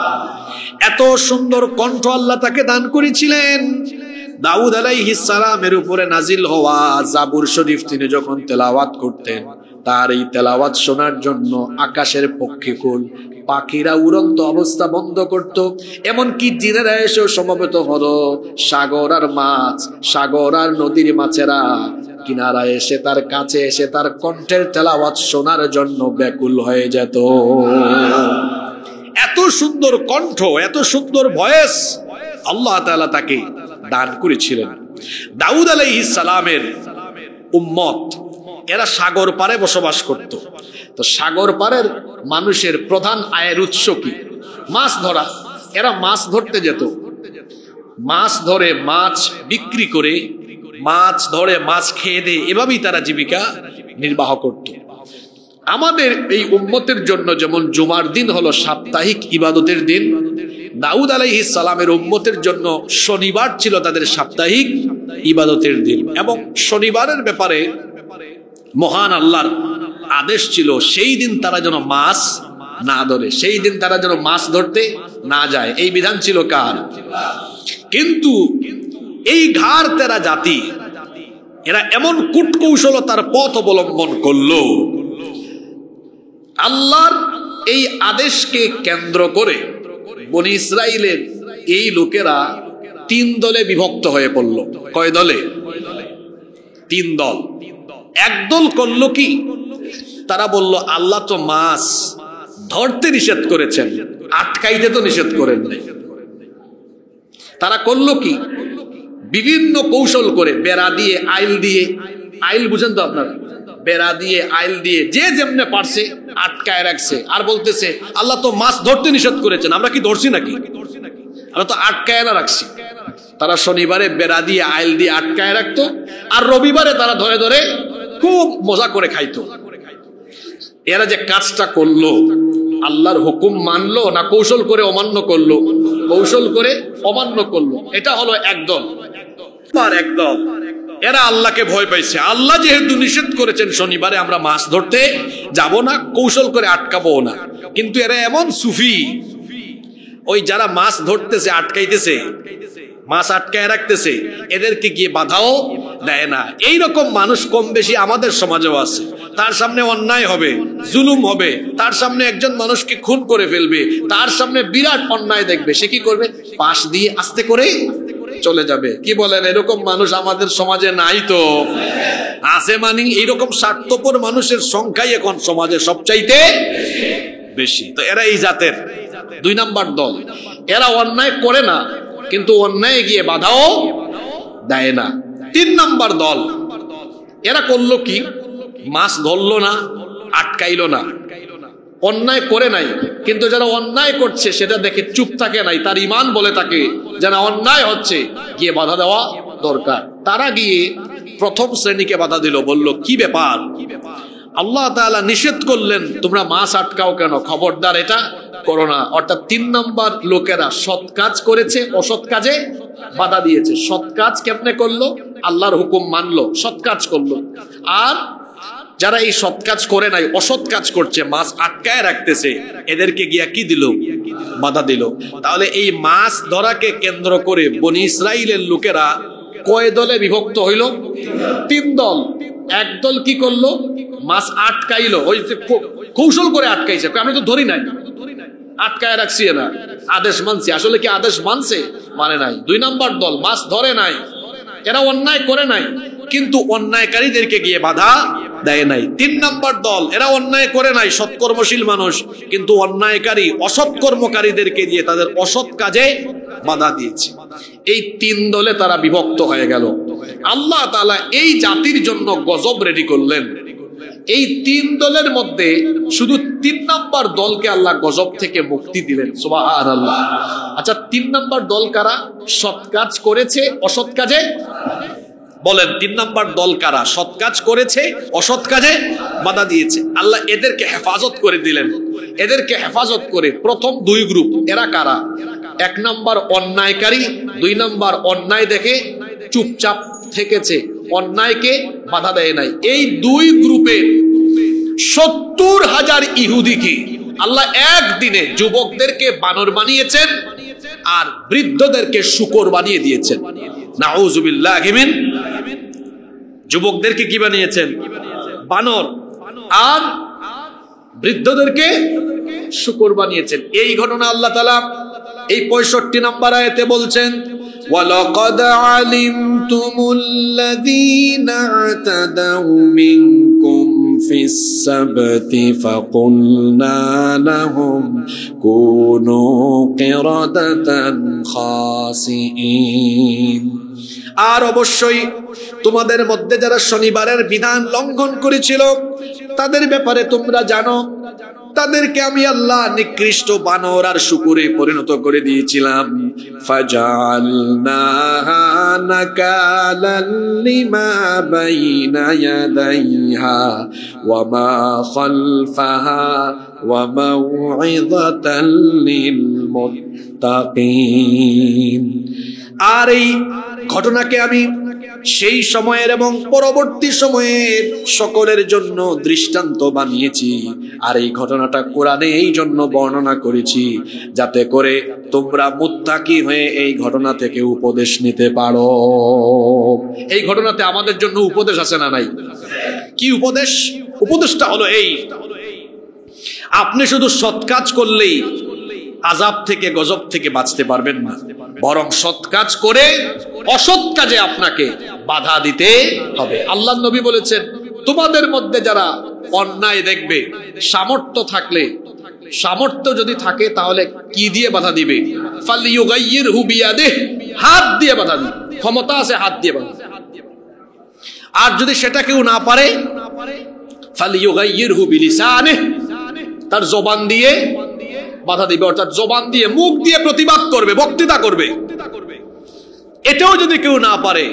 এত সুন্দর কণ্ঠ আল্লাহ তাকে দান করেছিলেন। দাউদ আলাইহিস সালামের উপরে নাজিল হওয়া জাবুর শরীফ তিনি যখন তেলাওয়াত করতেন, তার এই তেলাওয়াত শোনার জন্য আকাশের পক্ষীকুল পাখিরা উড়ন্ত অবস্থা বন্ধ করত, এমনকি জিনেরা এসেও সমবেত হলো। সাগর আর মাছ, সাগর আর নদীর মাছেরা কিনারা এসে তার কাছে এসে তার কণ্ঠের তেলাওয়াত শোনার জন্য ব্যাকুল হয়ে যেত। এত সুন্দর কণ্ঠ, এত সুন্দর ভয়েস আল্লাহ তাআলা তাকে দান করেছিলেন। দাউদ আলাইহিস সালামের উম্মত এরা সাগর পারে বসবাস করত। তো সাগর পারের মানুষের প্রধান আয়ের উৎস কি? মাছ ধরা। এরা মাছ ধরতে যেত, মাছ ধরে মাছ বিক্রি করে, মাছ ধরে মাছ খেয়ে দিয়ে এভাবেই তারা জীবিকা নির্বাহ করত। আমাদের এই উম্মতের জন্য যেমন জুমার দিন হলো সাপ্তাহিক ইবাদতের দিন, দাউদ আলাইহিস সালামের উম্মতের জন্য শনিবার ছিল তাদের সাপ্তাহিক ইবাদতের দিন। এবং শনিবারের ব্যাপারে মহান আল্লাহর আদেশ ছিল সেই দিন তারা যেন মাছ না ধরে, সেই দিন তারা যেন মাছ ধরতে না যায়, এই বিধান ছিল কার? কিন্তু এই ঘাড় তেরা জাতি এরা এমন কূটকৌশলতার পথ অবলম্বন করলো, আল্লাহর এই আদেশকে কেন্দ্র করে বনি ইসরাইলের এই লোকেরা 3 দলে বিভক্ত হয়ে পড়ল। কয় দলে? 3 দল। এক দল করলো কি, তারা বলল আল্লাহ তো মাছ ধরতে নিষেধ করেছেন, আটকাইতে তো নিষেধ করেন নাই। তারা করলো কি, বিভিন্ন কৌশল করে বেড়া দিয়ে, আইল দিয়ে, আইল বুঝেন তো আপনারা, বেড়া দিয়ে আইল দিয়ে যে যেমনে পারছে আটকায় রাখছে। আর বলতেছে আল্লাহ তো মাছ ধরতে নিষেধ করেছেন, আমরা কি ধরছি নাকি? আমরা তো আটকায় না রাখছি। তারা শনিবারে বেড়া দিয়ে আইল দিয়ে আটকায় রাখতো, আর রবিবারে তারা ধরে ধরে খুব মজা করে খাইতো। এরা যে কাজটা করলো, আল্লাহর হুকুম মানলো না কৌশল করে অমান্য করলো? কৌশল করে অমান্য করলো। এটা হলো একদল। আর একদল এরা আল্লাহকে ভয় পাইছে, আল্লাহ যেহেতু নিষেধ করেছেন শনিবারে আমরা মাছ ধরতে যাব না, কৌশল করে আটকাবো না। কিন্তু এরা এমন সুফি, ওই যারা মাছ ধরতেছে আটকাইতেছে, মাছ আটকায় রাখতেছে, এদেরকে গিয়ে বাধাও দেয় না। এইরকম মানুষ কম বেশি আমাদের সমাজেও আছে। তার সামনে অন্যায় হবে, জুলুম হবে, তার সামনে একজন মানুষকে খুন করে ফেলবে, তার সামনে বিরাট অন্যায় দেখবে, সে কি করবে? পাশ দিয়ে আস্তে করে চলে যাবে। কি বলেন, এরকম মানুষ আমাদের সমাজে নাই তো? আছে মানে এইরকম স্বার্থপর মানুষের সংখ্যাই এখন সমাজে সবচাইতে বেশি। তো এরা এই জাতের 2 নাম্বার দল। এরা অন্যায় করে না, কিন্তু অন্যায় গিয়ে বাধাও দেয় না। 3 নাম্বার দল, এরা করলো কি, মাছ ধরলো না, আটকাইলো না, অন্যায় করে নাই, কিন্তু যারা অন্যায় করছে সেটা দেখে চুপ থাকে নাই, তার ঈমান বলে তাকে যারা অন্যায় হচ্ছে গিয়ে বাধা দেওয়া দরকার। তারা গিয়ে প্রথম শ্রেণীকে বাধা দিল, বলল কি ব্যাপার, আল্লাহ তাআলা নিষেধ করলেন তোমরা মাছ আটকাও কেন, খবরদার এটা করো না। অর্থাৎ 3 নাম্বার লোকেরা সৎ কাজ করেছে, অসৎ কাজে বাধা দিয়েছে। সৎ কাজ কেমনে করলো? আল্লাহর হুকুম মানলো, সৎ কাজ করলো। আর যারা এই সৎ কাজ করে নাই, অসৎ কাজ করছে, মাছ আটকায় রাখতেছে, এদেরকে গিয়া কি দিল? বাধা দিল। তাহলে এই মাছ ধরাকে কেন্দ্র করে বনি ইসরাইলের লোকেরা কয় দলে বিভক্ত হইল? 3 দল। এক দল কি করলো? মাছ আটকাইলো, ওই যে কৌশল করে আটকাইছে, আমি তো ধরি নাই, আটকায় রাখছি না, আদেশ মানছি। আসলে কি আদেশ মানছে? মানে নাই। 2 নাম্বার দল মাছ ধরে নাই, এরা অন্যায় করে নাই কিন্তু অন্যায়কারীদেরকে গিয়ে বাধা দেয় নাই। 3 নাম্বার দল, এরা অন্যায় করে নাই, সৎকর্মশীল মানুষ, কিন্তু অন্যায়কারী অসৎকর্মকারীদেরকে দিয়ে তাদের অসৎ কাজে বাধা দিয়েছে। এই 3 দলে তারা বিভক্ত হয়ে গেল। আল্লাহ তাআলা এই জাতির জন্য গজব রেডি করলেন। এই 3 দলের মধ্যে শুধু 3 নাম্বার দলকে আল্লাহ গজব থেকে মুক্তি দিলেন। সুবহানাল্লাহ। আচ্ছা, 3 নাম্বার দল কারা? সৎ কাজ করেছে, অসৎ কাজে, বলেন 3 নাম্বার দল কারা? সৎ কাজ করেছে, অসৎ কাজে বাধা দিয়েছে। আল্লাহ এদেরকে হেফাজত করে দিলেন। এদেরকে হেফাজত করে প্রথম 2 গ্রুপ, এরা কারা? 1 নাম্বার অন্যায়কারী, 2 নাম্বার অন্যায় দেখে চুপচাপ থেকেছে, অন্যায়কে বাধা দেয় নাই। এই 2 গ্রুপে 70,000 ইহুদিকে আল্লাহ একদিনে যুবকদেরকে বানর বানিয়েছেন আর বৃদ্ধদেরকে শূকর বানিয়ে দিয়েছেন। নাউযুবিল্লাহি মিন। যুবকদেরকে কি বানিয়েছেন? বানর, আর বৃদ্ধদেরকে শূকর বানিয়েছেন। এই ঘটনা আল্লাহ তাআলা এই 65 নম্বর আয়াতে বলছেন, وَلَقَدْ عَلِمْتُمُ الَّذِينَ اعْتَدَوْا مِنكُمْ فِي السَّبْتِ فَقُلْنَا لَهُمْ كُونُوا قِرَدَةً خَاسِئِينَ। আর অবশ্যই তোমাদের মধ্যে যারা শনিবারের বিধান লঙ্ঘন করেছিল তাদের ব্যাপারে তোমরা জানো, তাদেরকে আমি আল্লাহ নিকৃষ্ট বানর আর শূকরে পরিণত করে দিয়েছিলাম। ফাজআলনাহা নাকালান লিমা বাইনা ইয়াদাইহা ওয়া মা খালফাহা ওয়া মাউইযাতান লিল মুত্তাকিন। আর এই ঘটনাকে আমি সেই সময়ের এবং পরবর্তী সময়ের সকলের জন্য দৃষ্টান্ত বানিয়েছি। আর এই ঘটনাটা কোরআনে এই জন্য বর্ণনা করেছি যাতে করে তোমরা মুত্তাকি হয়ে এই ঘটনা থেকে উপদেশ নিতে পারো। এই ঘটনাতে আমাদের জন্য উপদেশ আছে না নাই? কি উপদেশ? উপদেশটা হলো এই, আপনি শুধু সৎ কাজ করলেই আযাব থেকে, গজব থেকে বাঁচতে পারবেন না, বরং সৎ কাজ করে অসৎ কাজে আপনাকে বাধা দিতে হবে। আল্লাহর নবী বলেছেন, তোমাদের মধ্যে যারা অন্যায় দেখবে, সামর্থ্য যদি থাকে তাহলে কি দিয়ে বাধা দিবে? ফালইউগাইয়িরহু বিয়াদিহি, হাত দিয়ে বাধা দিবে। ক্ষমতা আছে, হাত দিয়ে বাধা দিবে। আর যদি সেটা কেউ না পারে, ফালইউগাইয়িরহু বিলিসানিহি, তার জবান দিয়ে বাধা দিবে, অর্থাৎ জবান দিয়ে, মুখ দিয়ে প্রতিবাদ করবে, বক্তৃতা করবে। এটাও যদি কেউ না পারে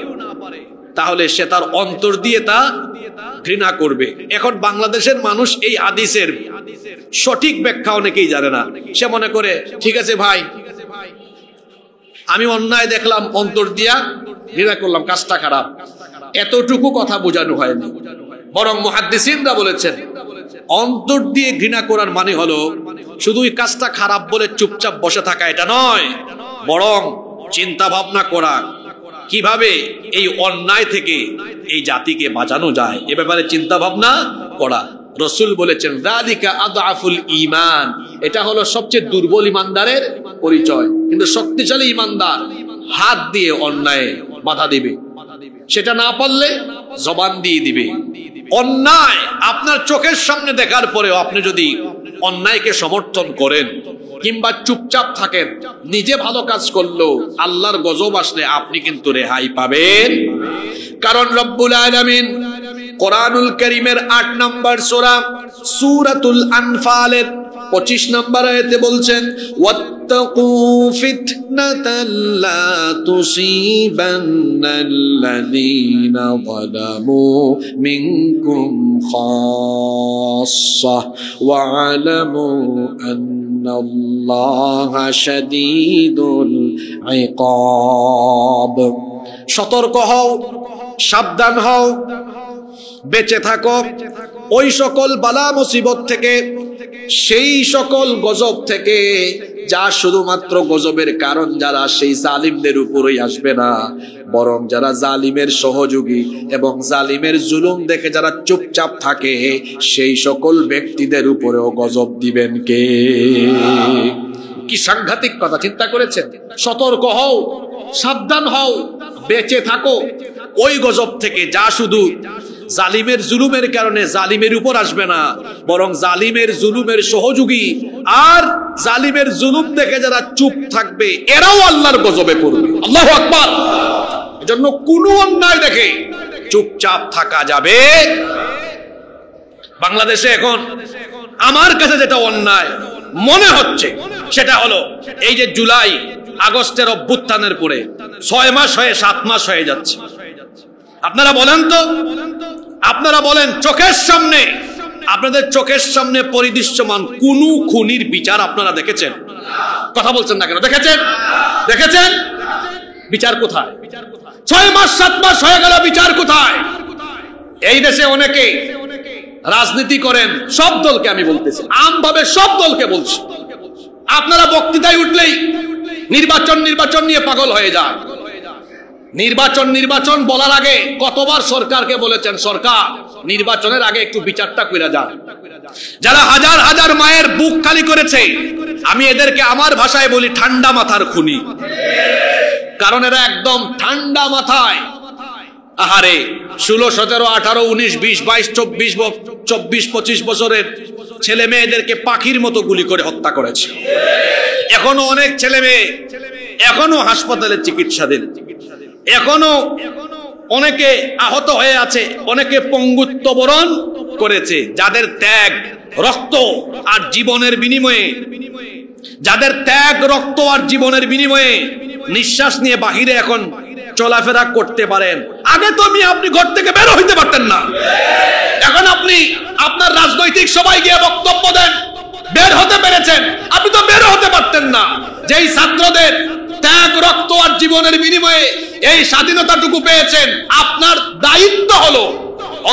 তাহলে সে তার অন্তর দিয়ে তা ঘৃণা করবে। এখন বাংলাদেশের মানুষ এই হাদিসের সঠিক ব্যাখ্যা অনেকেই জানে না। সে মনে করে ঠিক আছে ভাই, আমি অন্যায় দেখলাম, অন্তর দিয়া ঘৃণা করলাম, কাজটা খারাপ। এতটুকু কথা বোঝানো হয়নি, বরং মুহাদ্দিসিনরা বলেছেন অন্তর দিয়ে ঘৃণা করার মানে হলো শুধু এই কাজটা খারাপ বলে চুপচাপ বসে থাকা, এটা নয়, বরং চিন্তা ভাবনা করা কিভাবে এই অন্যায় থেকে এই জাতিকে বাঁচানো যায়, এ ব্যাপারে চিন্তা ভাবনা করা। রাসূল বলেছেন যালিকা আদআফুল ঈমান, এটা হলো সবচেয়ে দুর্বল ঈমানদারের পরিচয়। কিন্তু শক্তিশালী ঈমানদার হাত দিয়ে অন্যায় বাধা দিবে, সেটা না পারলে জবান দিয়ে দিবে। অন্যায় আপনার চোখের সামনে দেখার পরেও আপনি যদি অন্যায়কে সমর্থন করেন কিংবা চুপচাপ থাকেন, নিজে ভালো কাজ করলেও আল্লাহর গজব আসলে আপনি কিন্তু রেহাই পাবেন। কারণ রব্বুল আলামিন কোরআনুল কারীমের 8 নম্বর সূরা সূরাতুল আনফালের 25 নম্বর আয়াতে বলছেন, ওয়াত্তাকু ফিতনাতাল লা তুসিবান্নাল্লাযীনা যালামু মিনকুম খাসসাহ ওয়া আলামু আন্নাল্লাহা শাদীদুল ইকাব। সতর্ক হও, সাবধান হও, বেঁচে থাকো ওই সকল বালা মুসিবত থেকে, সেই সকল গজব থেকে যা শুধুমাত্র গজবের কারণ যারা সেই জালিমদের উপরেই আসবে না, বরং যারা জালিমের সহযোগী এবং জালিমের জুলুম দেখে যারা চুপচাপ থাকে সেই সকল ব্যক্তিদের উপরেও গজব দিবেন কে? কি সাংঘাতিক কথা, চিন্তা করেছেন? সতর্ক হও, সাবধান হও, বেঁচে থাকো ওই গজব থেকে যা শুধু জালিমের জুলুমের কারণে জালিমের উপর আসবে না, বরং জালিমের জুলুমের সহযোগী আর জালিমের জুলুম দেখে যারা চুপ থাকবে এরাও আল্লাহর গজবে পড়বে। আল্লাহু আকবার। এজন্য কোনো অন্যায় দেখে চুপচাপ থাকা যাবে। বাংলাদেশে এখন আমার কাছে যেটা অন্যায় মনে হচ্ছে সেটা হলো এই যে জুলাই আগস্টের অভ্যুত্থানের পরে 6 মাস হয়ে 7 মাস হয়ে যাচ্ছে। আপনারা বলেন তো, আপনারা বলেন চোখের সামনে, আপনাদের চোখের সামনে পরিদৃশ্যমান কোন খুনির বিচার আপনারা দেখেছেন? কথা বলছেন না কেন? দেখেছেন? দেখেছেন? বিচার কোথায়? 6 মাস 7 মাস হয়ে গেল, বিচার কোথায়? এই দেশে অনেকে রাজনীতি করেন, সব দলকে আমি বলতেছি, আমভাবে সব দলকে বলছি, আপনারা বক্তৃতায় উঠলেই নির্বাচন নির্বাচন নিয়ে পাগল হয়ে যান। নির্বাচন নির্বাচন বলার আগে কতবার সরকারকে বলেছেন, সরকার নির্বাচনের আগে একটু বিচারটা কইরা যান। যারা হাজার হাজার মায়ের বুক খালি করেছে, আমি এদেরকে আমার ভাষায় বলি ঠান্ডা মাথার খুনি। কারণ এরা একদম ঠান্ডা মাথায়, আহারে 16, 17, 18, 19, 20, 22, 24, 25 বছরের ছেলে মেয়েদেরকে পাখির মতো গুলি করে হত্যা করেছে। এখনো অনেক ছেলে মেয়ে এখনো হাসপাতালে চিকিৎসাধীন, এখনো অনেকে আহত হয়ে আছে, অনেকে পঙ্গুত্ব বরণ করেছে। যাদের ত্যাগ, রক্ত আর জীবনের বিনিময়ে, যাদের ত্যাগ, রক্ত আর জীবনের বিনিময়ে নিঃশ্বাস নিয়ে বাহিরে এখন চলাফেরা করতে পারেন। আগে তো আপনি ঘর থেকে বের হইতে পারতেন না। এখন আপনি আপনার রাজনৈতিক সবাই গিয়ে বক্তব্য দেন, বের হতে পেরেছেন। আপনি তো বের হতে পারতেন না। যেই ছাত্রদের ত্যাগ, রক্ত আর জীবনের বিনিময়ে এই স্বাধীনতাটুকু পেয়েছেন, আপনার দায়িত্ব হলো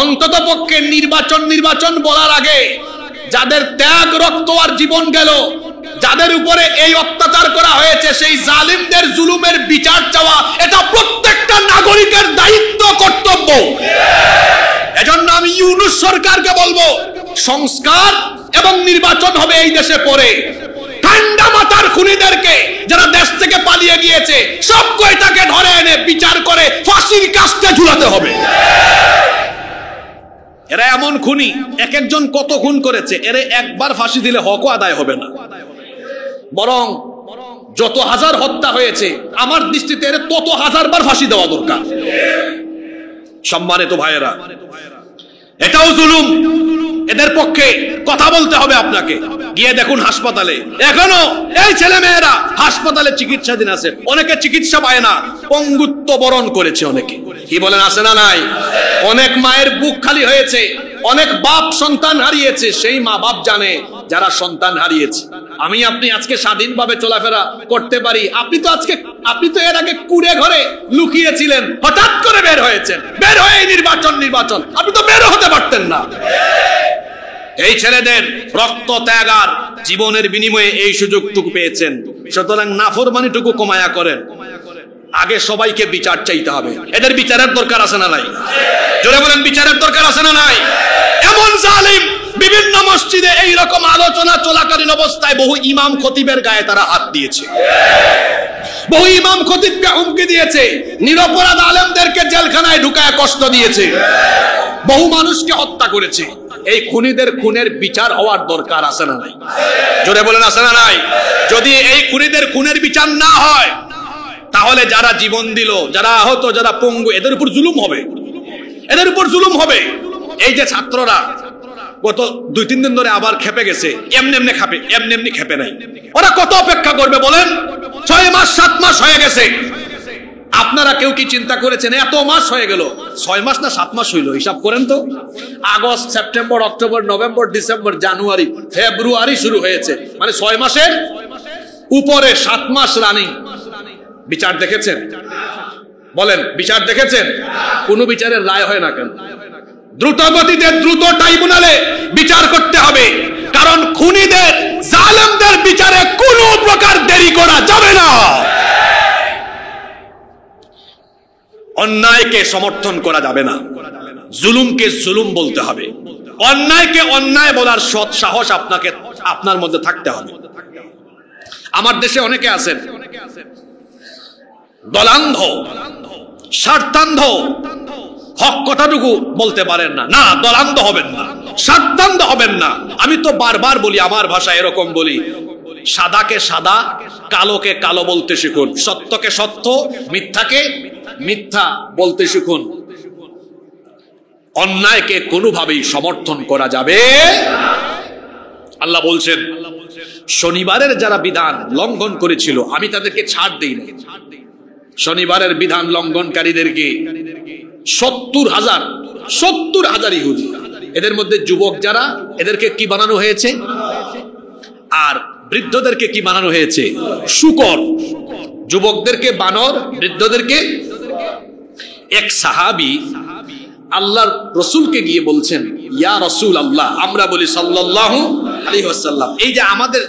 অন্ততপক্ষে নির্বাচন বলার আগে যাদের ত্যাগ, রক্ত আর জীবন গেল, যাদের উপরে এই অত্যাচার করা হয়েছে, সেই জালিমদের জুলুমের বিচার চাওয়া, এটা প্রত্যেকটা নাগরিকের দায়িত্ব, কর্তব্য। এজন্য আমি ইউনূস সরকারকে বলবো, সংস্কার এবং নির্বাচন হবে এই দেশে পরে। ঠান্ডা মাথার খুনিদেরকে যারা দেশ থেকে পালিয়ে গিয়েছে সব কয়টাকে ধরে এনে বিচার করে ফাঁসির কাস্টে ঝুলাতে হবে। এরা এমন খুনি, এক একজন কত খুন করেছে, এরা একবার ফাঁসি দিলে হকও আদায় হবে না, বরং যত হাজার হত্যা হয়েছে আমার দৃষ্টিতে এর তত হাজারবার ফাঁসি দেওয়া দরকার। সম্মানিত ভাইয়েরা, এটাও জুলুম। এদের পক্ষে কথা বলতে হবে আপনাকে। গিয়ে দেখুন হাসপাতালে এখনো এই ছেলে মেয়েরা হাসপাতালে চিকিৎসাধীন আছে, অনেকে চিকিৎসা পায় না, পঙ্গুত্ব বরণ করেছে অনেকে। কি বলেন, আছে না নাই? অনেক মায়ের বুক খালি হয়েছে, অনেক বাপ সন্তান হারিয়েছে। সেই মা বাপ জানে যারা সন্তান হারিয়েছে। আমি আপনি আজকে স্বাধীনভাবে চলাফেরা করতে পারি। আপনি তো এর আগে কুড়ে ঘরে লুকিয়েছিলেন, হঠাৎ করে বের হয়েছেন, বের হয়ে নির্বাচন, আপনি তো বের হতে পারতেন না। এই ছেলেদের রক্ত ত্যাগ আর জীবনের বিনিময়ে এই সুযোগটুকু পেয়েছেন, সুতরাং নাফরমানিটুকু কমায়া করেন। আগে সবাইকে বিচার চাইতে হবে। এদের বিচারের দরকার আছে না নাই? জোরে বলেন, বিচারের দরকার আছে না নাই? এমন জালিম বিভিন্ন মসজিদে এই রকম আলোচনা চলাকালীন অবস্থায় বহু ইমাম খতিবের গায়ে তারা হাত দিয়েছে, বহু ইমাম খতিবকে হুমকি দিয়েছে, নিরপরাধ আলেমদেরকে জেলখানায় ঢুকায় কষ্ট দিয়েছে, বহু মানুষকে হত্যা করেছে। এই খুনিদের খুনের বিচার হওয়ার দরকার আছে না নাই? জোরে বলেন, আছে না নাই? যদি এই খুনিদের খুনের বিচার না হয়, তাহলে যারা জীবন দিল, যারা আহত, যারা পঙ্গু, এদের উপর জুলুম হবে, এদের উপর জুলুম হবে। এই যে ছাত্ররা গত 2-3 দিন ধরে আবার খেপে গেছে, এমনি খেপে নাই। ওরা কত অপেক্ষা করবে বলেন? 6 মাস 7 মাস হয়ে গেছে। আপনারা কেউ কি চিন্তা করেছেন এত মাস হয়ে গেল? 6 মাস না 7 মাস হইল? হিসাব করেন তো। August, September, October, November, December, January, February শুরু হয়েছে, মানে 6 মাসের উপরে 7 মাস রানিং। বিচার দেখেছেন? বলেন, বিচার দেখেছেন? কোন বিচারের রায় হয় না কেন? দ্রুত গতিতে দ্রুত ট্রাইব্যুনালে বিচার করতে হবে, কারণ খুনিদের জালেমদের বিচারে কোনো প্রকার দেরি করা যাবে না। অন্যায়কে সমর্থন করা যাবে না, জুলুমকে জুলুম বলতে হবে, অন্যায়কে অন্যায় বলার সৎ সাহস আপনার মধ্যে থাকতে হবে। আমার দেশে অনেকে আছেন দলান্ধ, স্বার্থান্ধ, হক কথাটুকু বলতে পারেন না। না, দলান্ধ হবেন না, স্বার্থান্ধ হবেন না। আমি তো বারবার বলি, আমার ভাষায় এরকম বলি, সাদাকে সাদা, কালোকে কালো বলতে শিখুন, সত্যকে সত্য, মিথ্যাকে মিথ্যা বলতে শিখুন। অন্যায়কে কোনোভাবেই সমর্থন করা যাবে। আল্লাহ বলছেন, শনিবারের যারা বিধান লঙ্ঘন করেছিল আমি তাদেরকে ছাড় দেই না। শনিবারের বিধান লঙ্ঘনকারীদেরকে 70,000 ইহুদি, এদের মধ্যে যুবক যারা, এদেরকে কি বানানো হয়েছে? আর বৃদ্ধদেরকে কি বানানো হয়েছে? শূকর। যুবকদেরকে বানর, বৃদ্ধদেরকে। এক সাহাবী আল্লাহর রাসূলকে গিয়ে বলছেন, ইয়া রাসূলুল্লাহ, আমরা বলি সাল্লাল্লাহু আলাইহি ওয়াসাল্লাম, এই যে আমাদের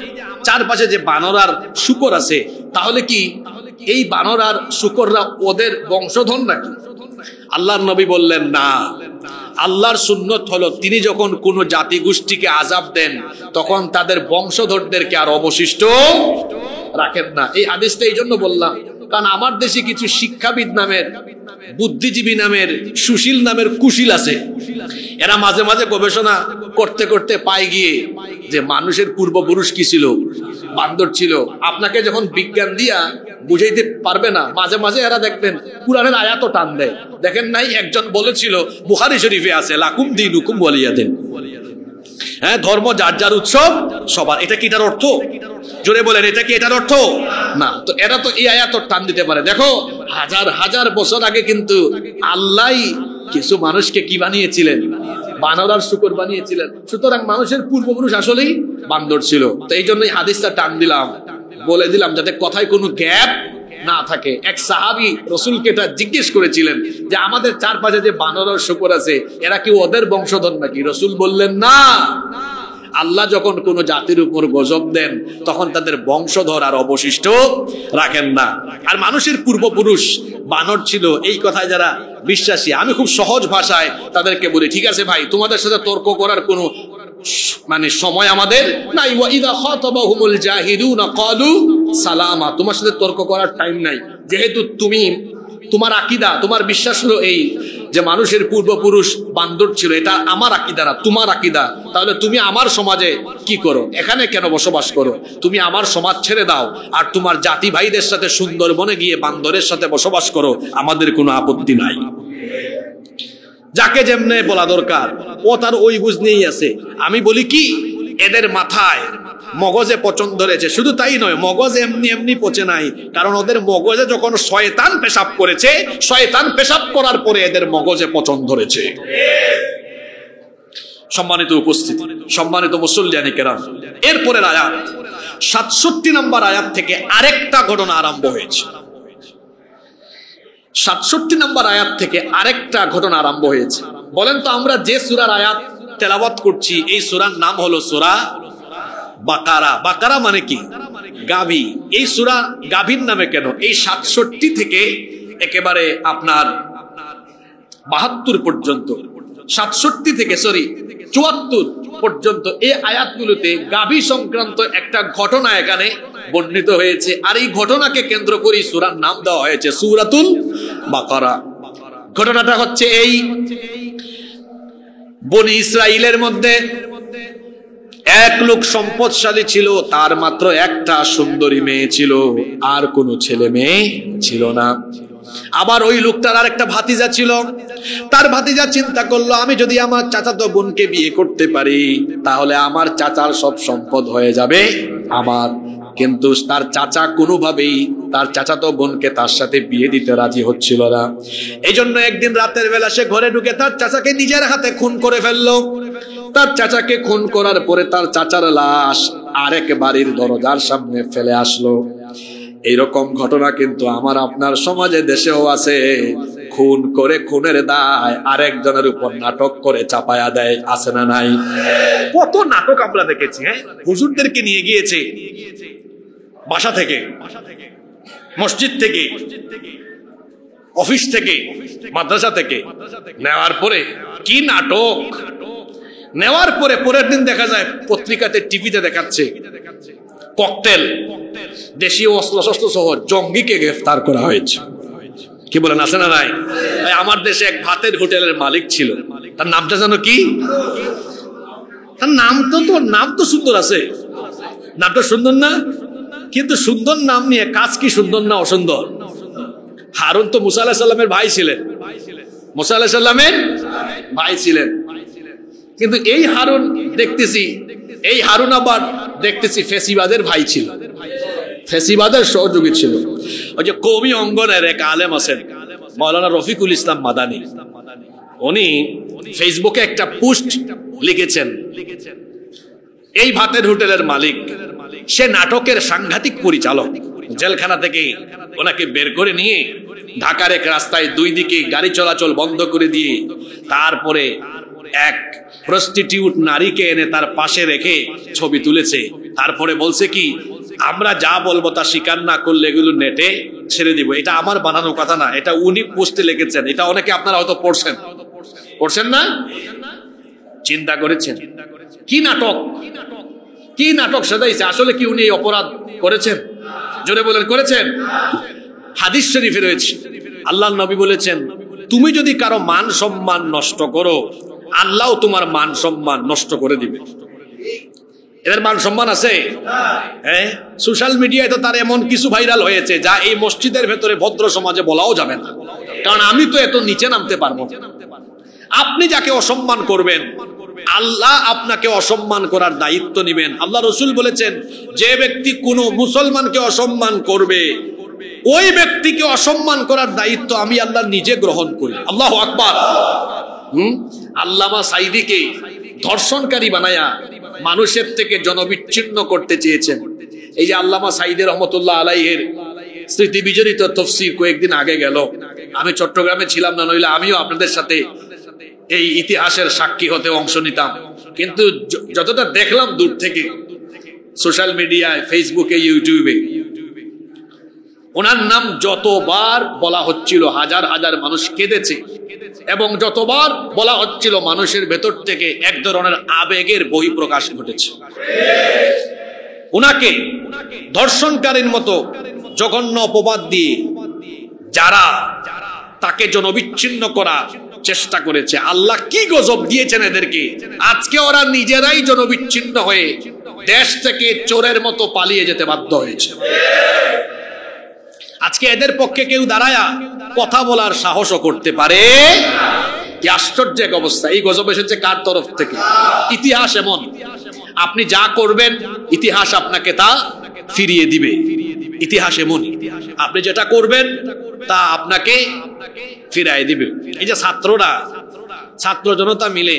চারপাশে যে বানর আর শূকর আছে, তাহলে কি এই বানর আর শূকররা ওদের বংশধর নাকি? আল্লাহর নবী বললেন, না। আল্লাহর সুন্নত হলো তিনি যখন কোন জাতি গোষ্ঠীকে আযাব দেন তখন তাদের বংশধরদেরকে আর অবশিষ্ট রাখেন না। এই হাদিসটা এই জন্য বললাম, কারণ আমার দেশে কিছু শিক্ষাবিদ নামের, বুদ্ধিজীবী নামের, সুশীল নামের কুশীল আছে। এরা মাঝে মাঝে গবেষণা করতে করতে পায় গিয়ে যে মানুষের পূর্বপুরুষ কি ছিল, বান্দর ছিল। আপনাকে যখন বিজ্ঞান দিয়া বুঝাইতে পারবে না, মাঝে মাঝে এরা দেখবেন কুরআনের আয়াতও টান দেয়। দেখেন নাই, একজন বলেছিল, বুখারী শরীফে আছে, লাকুম দীনুকুম ওয়ালিয়া দিন। হ্যাঁ, ধর্ম যার যার উৎসব সবার। এটা কি এটার অর্থ? জোরে বলেন, এটা কি এটার অর্থ? না। তো এরা তো এই আয়াত টান দিতে পারে। দেখো, হাজার হাজার বছর আগে কিন্তু আল্লাহই কিছু মানুষকে কি বানিয়েছিলেন? বানর আর শূকর বানিয়েছিলেন। সুতরাং মানুষের পূর্বপুরুষ আসলেই বান্দর ছিল। তো এই জন্যই হাদিসটা টান দিলাম, বলে দিলাম, যাতে কথায় কোনো গ্যাপ না থাকে। এক সাহাবী রাসূলকে এটা জিজ্ঞেস করেছিলেন যে আমাদের চারপাশে যে বানর আর শূকর আছে, এরা কি ওদের বংশধর নাকি? রাসূল বললেন, না। আল্লাহ যখন কোন জাতির উপর গজব দেন তখন তাদের বংশধর আর অবশিষ্ট রাখেন না। আর মানুষের পূর্বপুরুষ বানর ছিল, এই কথায় যারা বিশ্বাসী, আমি খুব সহজ ভাষায় তাদেরকে বলি, ঠিক আছে ভাই, তোমাদের সাথে তর্ক করার কোনো সময় আমাদের নাই। ওয়া ইযা খাতাবাহুমুল জাহিলুনা ক্বালু সালামা, তোমার সাথে তর্ক করার টাইম নাই। যেহেতু তোমার আকীদা, তোমার বিশ্বাস হলো এই যে মানুষের পূর্বপুরুষ বান্দর ছিল, এটা আমার আকীদা না, তোমার আকীদা, তাহলে তুমি আমার সমাজে কি করো, এখানে কেন বসবাস করো? তুমি আমার সমাজ ছেড়ে দাও আর তোমার জাতি ভাইদের সাথে সুন্দরবনে গিয়ে বান্দরের সাথে বসবাস করো, আমাদের কোনো আপত্তি নাই। যাকে যেমনে বলা দরকার ও তার ওই বুঝ নিয়েই আছে। আমি বলি কি, এদের মাথায় মগজে পচন ধরেছে। শুধু তাই নয়, মগজ এমনি এমনি পচে নাই, কারণ ওদের মগজে যখন শয়তান পেশাব করেছে, শয়তান পেশাব করার পরে এদের মগজে পচন ধরেছে। সম্মানিত উপস্থিতি, সম্মানিত মুসল্লিয়ানে কেরাম, এরপরের আয়াত 67 নম্বর আয়াত থেকে আরেকটা ঘটনা আরম্ভ হয়েছে। 67 নম্বর আয়াত থেকে আরেকটা ঘটনা আরম্ভ হয়েছে। বলেন তো, আমরা যে সূরার আয়াত তেলাওয়াত করছি এই সূরার নাম হলো সূরা বাকারা। বাকারা মানে কি? গাভী। এই সূরা গাভীর নামে কেন? এই 67 থেকে একেবারে আপনার 72 পর্যন্ত, 67 থেকে 74 পর্যন্ত এই আয়াতগুলোতে গাভী সংক্রান্ত একটা ঘটনা এখানে বর্ণিত হয়েছে। আর এই ঘটনাকে কেন্দ্র করে সূরার নাম দেওয়া হয়েছে সূরাতুল বাকারা। ঘটনাটা হচ্ছে এই, বনি ইসরাইলের মধ্যে এক লোক সম্পদশালী ছিল, তার মাত্র একটা সুন্দরী মেয়ে ছিল, আর কোনো ছেলে মেয়ে ছিল না। আবার ওই লোকটার আর একটা ভাতিজা ছিল। তার ভাতিজা চিন্তা করলো, আমি যদি আমার চাচাতো বোনকে বিয়ে করতে পারি তাহলে আমার চাচার সব সম্পদ হয়ে যাবে আমার। কিন্তু তার চাচা কোনোভাবেই তার চাচাতো বোনকে তার সাথে বিয়ে দিতে রাজি হচ্ছিল না। এই জন্য একদিন রাতের বেলা সে ঘরে ঢুকে তার চাচাকে নিজের হাতে খুন করে ফেললো। তার চাচাকে খুন করার পরে তার চাচার লাশ আরেক বাড়ির দরজার সামনে ফেলে আসলো। এইরকম ঘটনা কিন্তু আমার আপনার সমাজে, দেশেও আছে। খুন করে খুনের দায় আরেকজনের উপর নাটক করে চাপায়া দেয়, আছে না নাই? কত নাটক আমরা দেখেছি। হ্যাঁ, হুজুরদেরকে নিয়ে গিয়েছে বাসা থেকে, মসজিদ থেকে, অফিস থেকে, মাদ্রাসা থেকে, নেওয়ার পরে কি নাটক, নেওয়ার পরে পরের দিন দেখা যায় পত্রিকাতে, টিভিতে দেখাচ্ছে ককটেল, দেশীয় অস্ত্রশস্ত্র সহ জঙ্গিকে গ্রেফতার করা হয়েছে। কি বলেন, আছে না নাই? আমার দেশে এক ভাতের হোটেলের মালিক ছিল, তার নামটা জানো কি? তার নাম তো সুন্দর আছে, নামটা সুন্দর না? কিন্তু সুন্দর নাম নিয়ে কাজ কি সুন্দর না অসুন্দর? হারুন তো মুসা আলাইহিস সালামের ভাই ছিলেন, মুসা আলাইহিস সালামের ভাই ছিলেন। কিন্তু এই হারুন দেখতেছি, এই হারুন আবার দেখতেছি ফেসিবাদের ভাই ছিল, ফেসিবাদের সহযোগী ছিল। ওই যে কওমি অঙ্গনের এক আলেম আছেন মাওলানা রফিকুল ইসলাম মাদানী, উনি ফেসবুকে একটা পোস্ট লিখেছেন, এই ভাতের হোটেলের মালিক, সে নাটকের সাংঘাতিক পরিচালক। জেলখানা থেকে ওনাকে বের করে নিয়ে ঢাকার এক রাস্তায় দুই দিকে গাড়ি চলাচল বন্ধ করে দিয়ে তারপরে এক প্রস্টিটিউট নারীকে এনে তার পাশে রেখে ছবি তুলেছে। তারপরে বলছে কি, আমরা যা বলবো তা স্বীকার না করলে এগুলো নেটে ছেড়ে দিব। এটা আমার বানানো কথা না, এটা উনি পোস্টে লিখেছেন। এটা অনেকে আপনারা হয়তো পড়ছেন না? চিন্তা করেছেন কি নাটক, কি নাটক সাজাইছে? আসলে কি উনি এই অপরাধ করেছেন? জোরে বলেন, করেছেন? হাদিস শরীফে রয়েছে, আল্লাহর নবী বলেছেন, তুমি যদি কারো মান সম্মান নষ্ট করো, আল্লাহ তোমার মান সম্মান নষ্ট করে দিবে। এদের মান সম্মান আছে? হ্যাঁ, সোশ্যাল মিডিয়ায় তো তার এমন কিছু ভাইরাল হয়েছে যা এই মসজিদের ভেতরে ভদ্র সমাজে বলাও যাবে না, কারণ আমি তো এত নিচে নামতে পারবো। আপনি যাকে অসম্মান করবেন, আল্লাহ আপনাকে অসম্মান করার দায়িত্ব নেবেন। আল্লাহ রসুল বলেছেন, যে ব্যক্তি কোনো মুসলমানকে অসম্মান করবে, ওই ব্যক্তিকে অসম্মান করার দায়িত্ব আমি আল্লাহ নিজে গ্রহণ করি। আল্লাহু আকবার। আল্লামা সাঈদীকে ধর্ষণকারী বানায়া মানুষের থেকে জনবিচ্ছিন্ন করতে চেয়েছেন। এই যে আল্লামা সাঈদী রহমতুল্লাহ আলাইহির স্মৃতি বিজড়িত তফসির কয়েকদিন আগে গেল, আমি চট্টগ্রামে ছিলাম না, নইলে আমিও আপনাদের সাথে এই ইতিহাসের সাক্ষী হতে অংশ নিতাম। কিন্তু যতটা দেখলাম দূর থেকে সোশ্যাল মিডিয়ায়, ফেসবুকে, ইউটিউবে, ওনার নাম যতবার বলা হচ্ছিল হাজার হাজার মানুষ কেঁদেছে, এবং যতবার বলা হচ্ছিল মানুষের ভেতর থেকে এক ধরনের আবেগের বহিঃপ্রকাশ ঘটেছে। ওনাকে ধর্ষণকারীর মতো জঘন্য অপবাদ দিয়ে যারা তাকে জনবিচ্ছিন্ন করা চেষ্টা করেছে, আল্লাহ কি গজব দিয়েছেন এদেরকে। আজকে ওরা নিজেরাই জনবিচ্ছিন্ন হয়ে দেশ থেকে চোরের মতো পালিয়ে যেতে বাধ্য হয়েছে। আজকে এদের পক্ষে কেউ দাঁড়ায়া কথা বলার সাহসও করতে পারে। কি আশ্চর্য এক অবস্থা! এই গজব এসেছে কার তরফ থেকে? ইতিহাস এমন, আপনি যা করবেন ইতিহাস আপনাকে তা ফিরিয়ে দিবে। ইতিহাস এমনই, আপনি যেটা করবেন তা আপনাকে ফিরাই দিবে। এই যে ছাত্র জনতা মিলে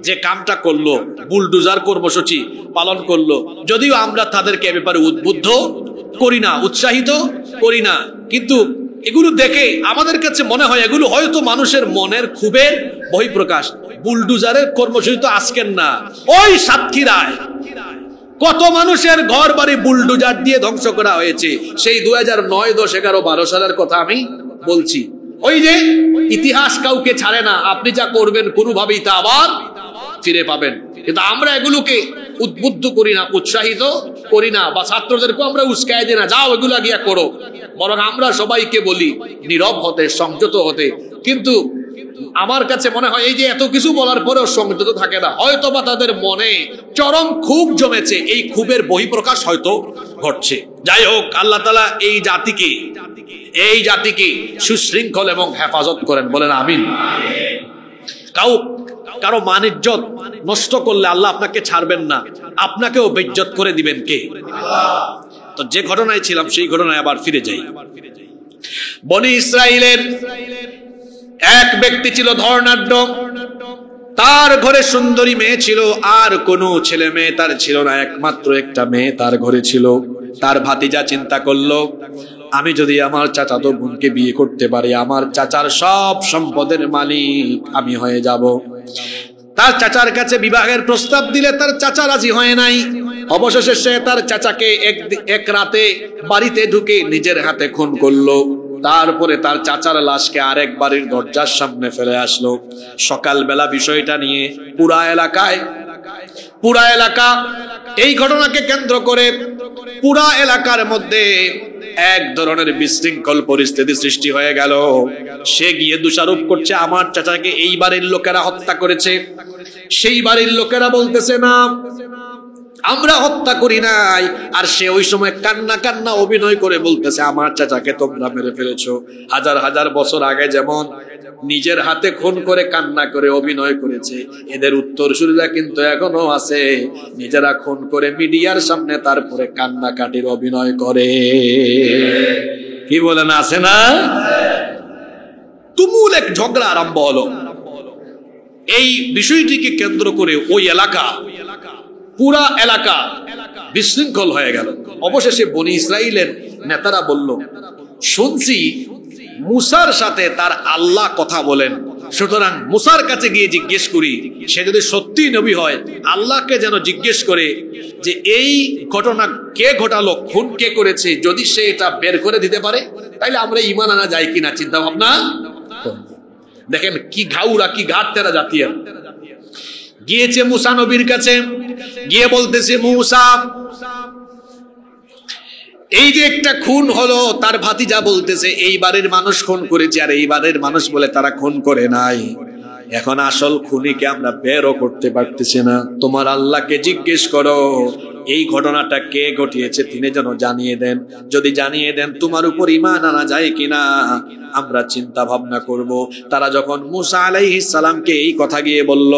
যে কামটা করলো, বুলডোজার কর্মসূচি পালন করলো, যদিও আমরা তাদেরকে এ ব্যাপারে উদ্বুদ্ধ করি না, উৎসাহিত করি না, কিন্তু এগুলো দেখে আমাদের কাছে মনে হয় এগুলো হয়তো মানুষের মনের ক্ষোভের বহিঃপ্রকাশ। বুলডোজারের কর্মসূচি তো আজকের না, ওই সাতক্ষীরায় কত মানুষের ঘর বাড়ি বুলডোজার দিয়ে ধ্বংস করা হয়েছে। সেই 2009, 10, 11, 12 সালের কথা আমি বলছি। ওই যে ইতিহাস কাউকে ছাড়ে না, আপনি যা করবেন কোনোভাবেই তা আবার ফিরে পাবেন। কিন্তু আমরা এগুলোকে উদ্বুদ্ধ করি না, উৎসাহিত করি না, বা ছাত্রদেরকে আমরা উস্কাই দিই না, যাও এগুলা গিয়া করো। বরং আমরা সবাইকে বলি নীরব হতে, সংযত হতে। কিন্তু আমার কাছে মনে হয় এই যে এত কিছু বলার পরেও সংযত থাকে না, হয়তো বা তাদের মনে চরম ক্ষোভ জমেছে, এই ক্ষোভের বহিঃপ্রকাশ হয়তো ঘটছে। যাই হোক, আল্লাহ তাআলা এই জাতিকে সুশৃঙ্খল এবং হেফাজত করেন, বলেন আমিন। কারো মান ইজ্জত নষ্ট করলে আল্লাহ আপনাকে ছাড়বেন না, আপনাকেও বেইজ্জত করে দিবেন কে? তো যে ঘটনায় ছিলাম সেই ঘটনায় আবার ফিরে যাই। বনি ইসরাইলের এক ব্যক্তি ছিল ধর্ণাঢ্য, তার ঘরে সুন্দরী মেয়ে ছিল, আর কোনো ছেলে মেয়ে তার ছিল না, একমাত্র একটা মেয়ে তার ঘরে ছিল। তার ভাতিজা চিন্তা করলো, আমি যদি আমার চাচাতো বোনকে বিয়ে করতে পারি, আমার চাচার সব সম্পদের মালিক আমি হয়ে যাব। তার চাচার কাছে বিবাহের প্রস্তাব দিলে তার চাচা রাজি হয় নাই। অবশেষে সে তার চাচাকে এক রাতে বাড়িতে ঢুকে নিজের হাতে খুন করলো। তারপরে তার চাচার লাশকে আরেক বাড়ির দরজার সামনে ফেলে আসলো। সকালবেলা বিষয়টা নিয়ে পুরা এলাকা এই ঘটনাকে কেন্দ্র করে পুরা এলাকার মধ্যে এক ধরনের বিশৃঙ্খল পরিস্থিতি সৃষ্টি হয়ে গেল। সে গিয়ে দোষারোপ করছে আমার চাচাকে এই বাড়ির লোকেরা হত্যা করেছে। সেই বাড়ির লোকেরা বলতেছে না, আমরা হত্যা করি নাই। আর সে ওই সময় কান্না অভিনয় করে বলতেছে আমার চাচাকে তোমরা মেরে ফেলেছো। হাজার হাজার বছর আগে যেমন নিজের হাতে খুন করে কান্না করে অভিনয় করেছে, এদের উত্তরসূরিরা কিন্তু এখনো আছে, নিজেরা খুন করে মিডিয়ার সামনে তারপরে কান্নাকাটির অভিনয় করে। কি বলেন, আছে না? তুমুল এক ঝগড়া আরম্ভ হলো। এই বিষয়টিকে কেন্দ্র করে ওই এলাকা, পুরা এলাকা বিশৃঙ্খল হয়ে গেল। অবশেষে বনি ইসরাইলের নেতারা বলল, শুনছি মুসার সাথে তার আল্লাহ কথা বলেন, সুতরাং মুসার কাছে গিয়ে জিজ্ঞেস করি, সে যদি সত্যি নবী হয় আল্লাহকে যেন জিজ্ঞেস করে যে এই ঘটনা কে ঘটালো, খুন কে করেছে। যদি সে এটা বের করে দিতে পারে তাহলে আমরা ঈমান আনা যায় কিনা চিন্তা ভাবনা। দেখেন কি ঘাউরা, কি ঘাট তেরা জাতীয়। গিয়েছে মুসা নবীর কাছে, গিয়ে বলতেছে মুসা, এই যে একটা খুন হলো, তার ভাতিজা বলতেছে এই বাড়ির মানুষ খুন করেছে, আর এই বাড়ির মানুষ বলে তারা খুন করে নাই। এখন আসল খুনিকে আমরা বেরও করতে পারতেছি না। তোমার আল্লাহকে জিজ্ঞেস করো এই ঘটনাটা কে ঘটিয়েছে, তিনি যেন জানিয়ে দেন। যদি জানিয়ে দেন তোমার উপর ঈমান আনা যায় কিনা আমরা চিন্তা ভাবনা করব। তারা যখন মুসা আলাইহিস সালামকে এই কথা গিয়ে বলল,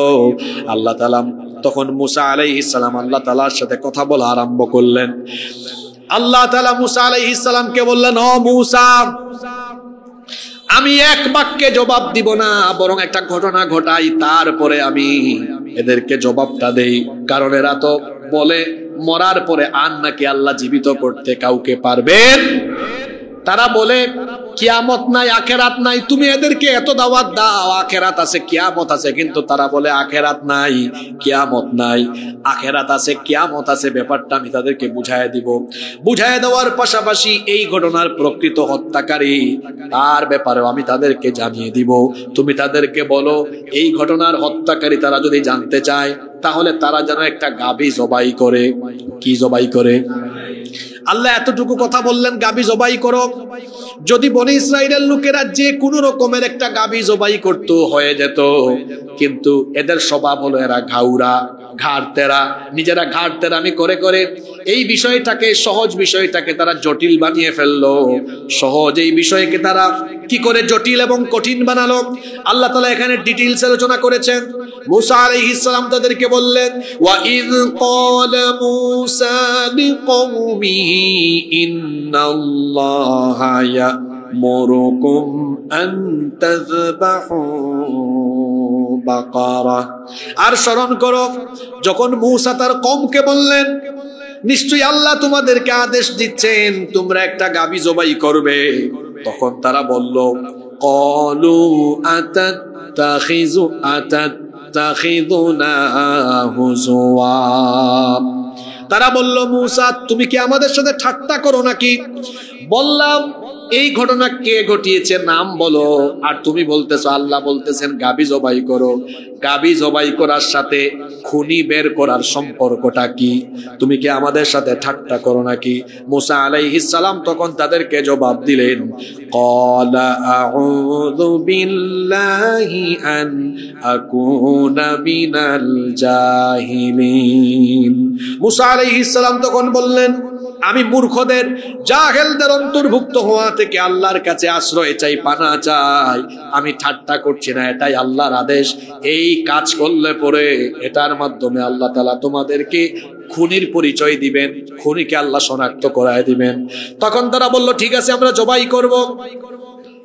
আল্লাহ তাআলা তখন মুসা আলাইহিস সালাম আল্লাহ তাআলার সাথে কথা বলা আরম্ভ করলেন। আল্লাহ তাআলা মুসা আলাইহিস সালামকে বললেন, ও মুসা, আমি এক বাক্যে জবাব দিব না, বরং একটা ঘটনা ঘটাই, তারপরে আমি এদেরকে জবাবটা দেই। কারণ এরা তো বলে মরার পরে আর নাকি আল্লাহ জীবিত করতে কাউকে পারবেন। তারা বলে কিয়ামত নাই, আখেরাত নাই। তুমি এদেরকে এত দাওয়াত দাও আখেরাত আছে, কিয়ামত আছে, কিন্তু তারা বলে আখেরাত নাই, কিয়ামত নাই। আখেরাত আছে, কিয়ামত আছে, ব্যাপারটা আমি তাদেরকে বুঝায় দিব। বুঝায় দেওয়ার পাশাপাশি এই ঘটনার প্রকৃত হত্যাকারী তার ব্যাপারেও আমি তাদেরকে জানিয়ে দিব। তুমি তাদেরকে বলো এই ঘটনার হত্যাকারী তারা যদি জানতে চায় তাহলে তারা যেন একটা গাভী জবাই করে। কি জবাই করে? আল্লাহ এতটুকু কথা বললেন, গাভী জবাই করো। যদি বনি ইসরাইলের লোকেরা যে কোনো রকমের একটা গাভী জবাই করতে হয়ে যেত, কিন্তু এদের স্বভাব হলো এরা ঘাউরা, ঘাড়তেরা, নিজেরা ঘাড়তেরামি করে করে এই বিষয়টাকে, সহজ বিষয়টাকে তারা জটিল বানিয়ে ফেললো। সহজ এই বিষয়কে তারা কি করে জটিল এবং কঠিন বানালো, আল্লাহ তাআলা এখানে ডিটেইলস আলোচনা করেছেন। মুসা আলাইহিস সালাম তাদেরকে বললেন, ওয়া ইয ক্বালা মুসা লিকওমিহি ইন্নাল্লাহা ইয়া'মুরুকুম আন তাযবাহু বাকারা। আর স্মরণ করো যখন মুসা তার কওমকে বললেন, নিশ্চয়ই আল্লাহ তোমাদেরকে আদেশ দিচ্ছেন তোমরা একটা গাভী জবাই করবে। তখন তারা বলল, ক্বালু আতাত্তাখিযুনা হুজুয়া। তারা বলল, মুসা তুমি কি আমাদের সাথে ঠাট্টা করো নাকি? বললাম এই ঘটনা কে ঘটিয়েছে নাম বলো, আর তুমি বলতেছো আল্লাহ বলতেছেন গাভী জবাই করো। গাভী জবাই করার সাথে খুনি বের করার সম্পর্কটা কি? তুমি কি আমাদের সাথে ঠাট্টা করো নাকি? মুসা আলাইহিস সালাম তখন তাদেরকে জবাব দিলেন, ক্বালা আউযু বিল্লাহি আন আকুনা মিনাল জাহিলিন। মুসা আলাইহিস সালাম তখন বললেন, আমি মূর্খদের, জাহেলদের অন্তর্ভুক্ত হওয়া থেকে আল্লাহর কাছে আশ্রয় চাই, পানা চাই। আমি ঠাট্টা করছি না, এটাই আল্লাহর আদেশ। এই কাজ করলে পরে এটার মাধ্যমে আল্লাহ তাআলা তোমাদেরকে খুনির পরিচয় দিবেন, খুনিকে আল্লাহ শনাক্ত করায় দিবেন। তখন তারা বলল, ঠিক আছে আমরা জবাই করব।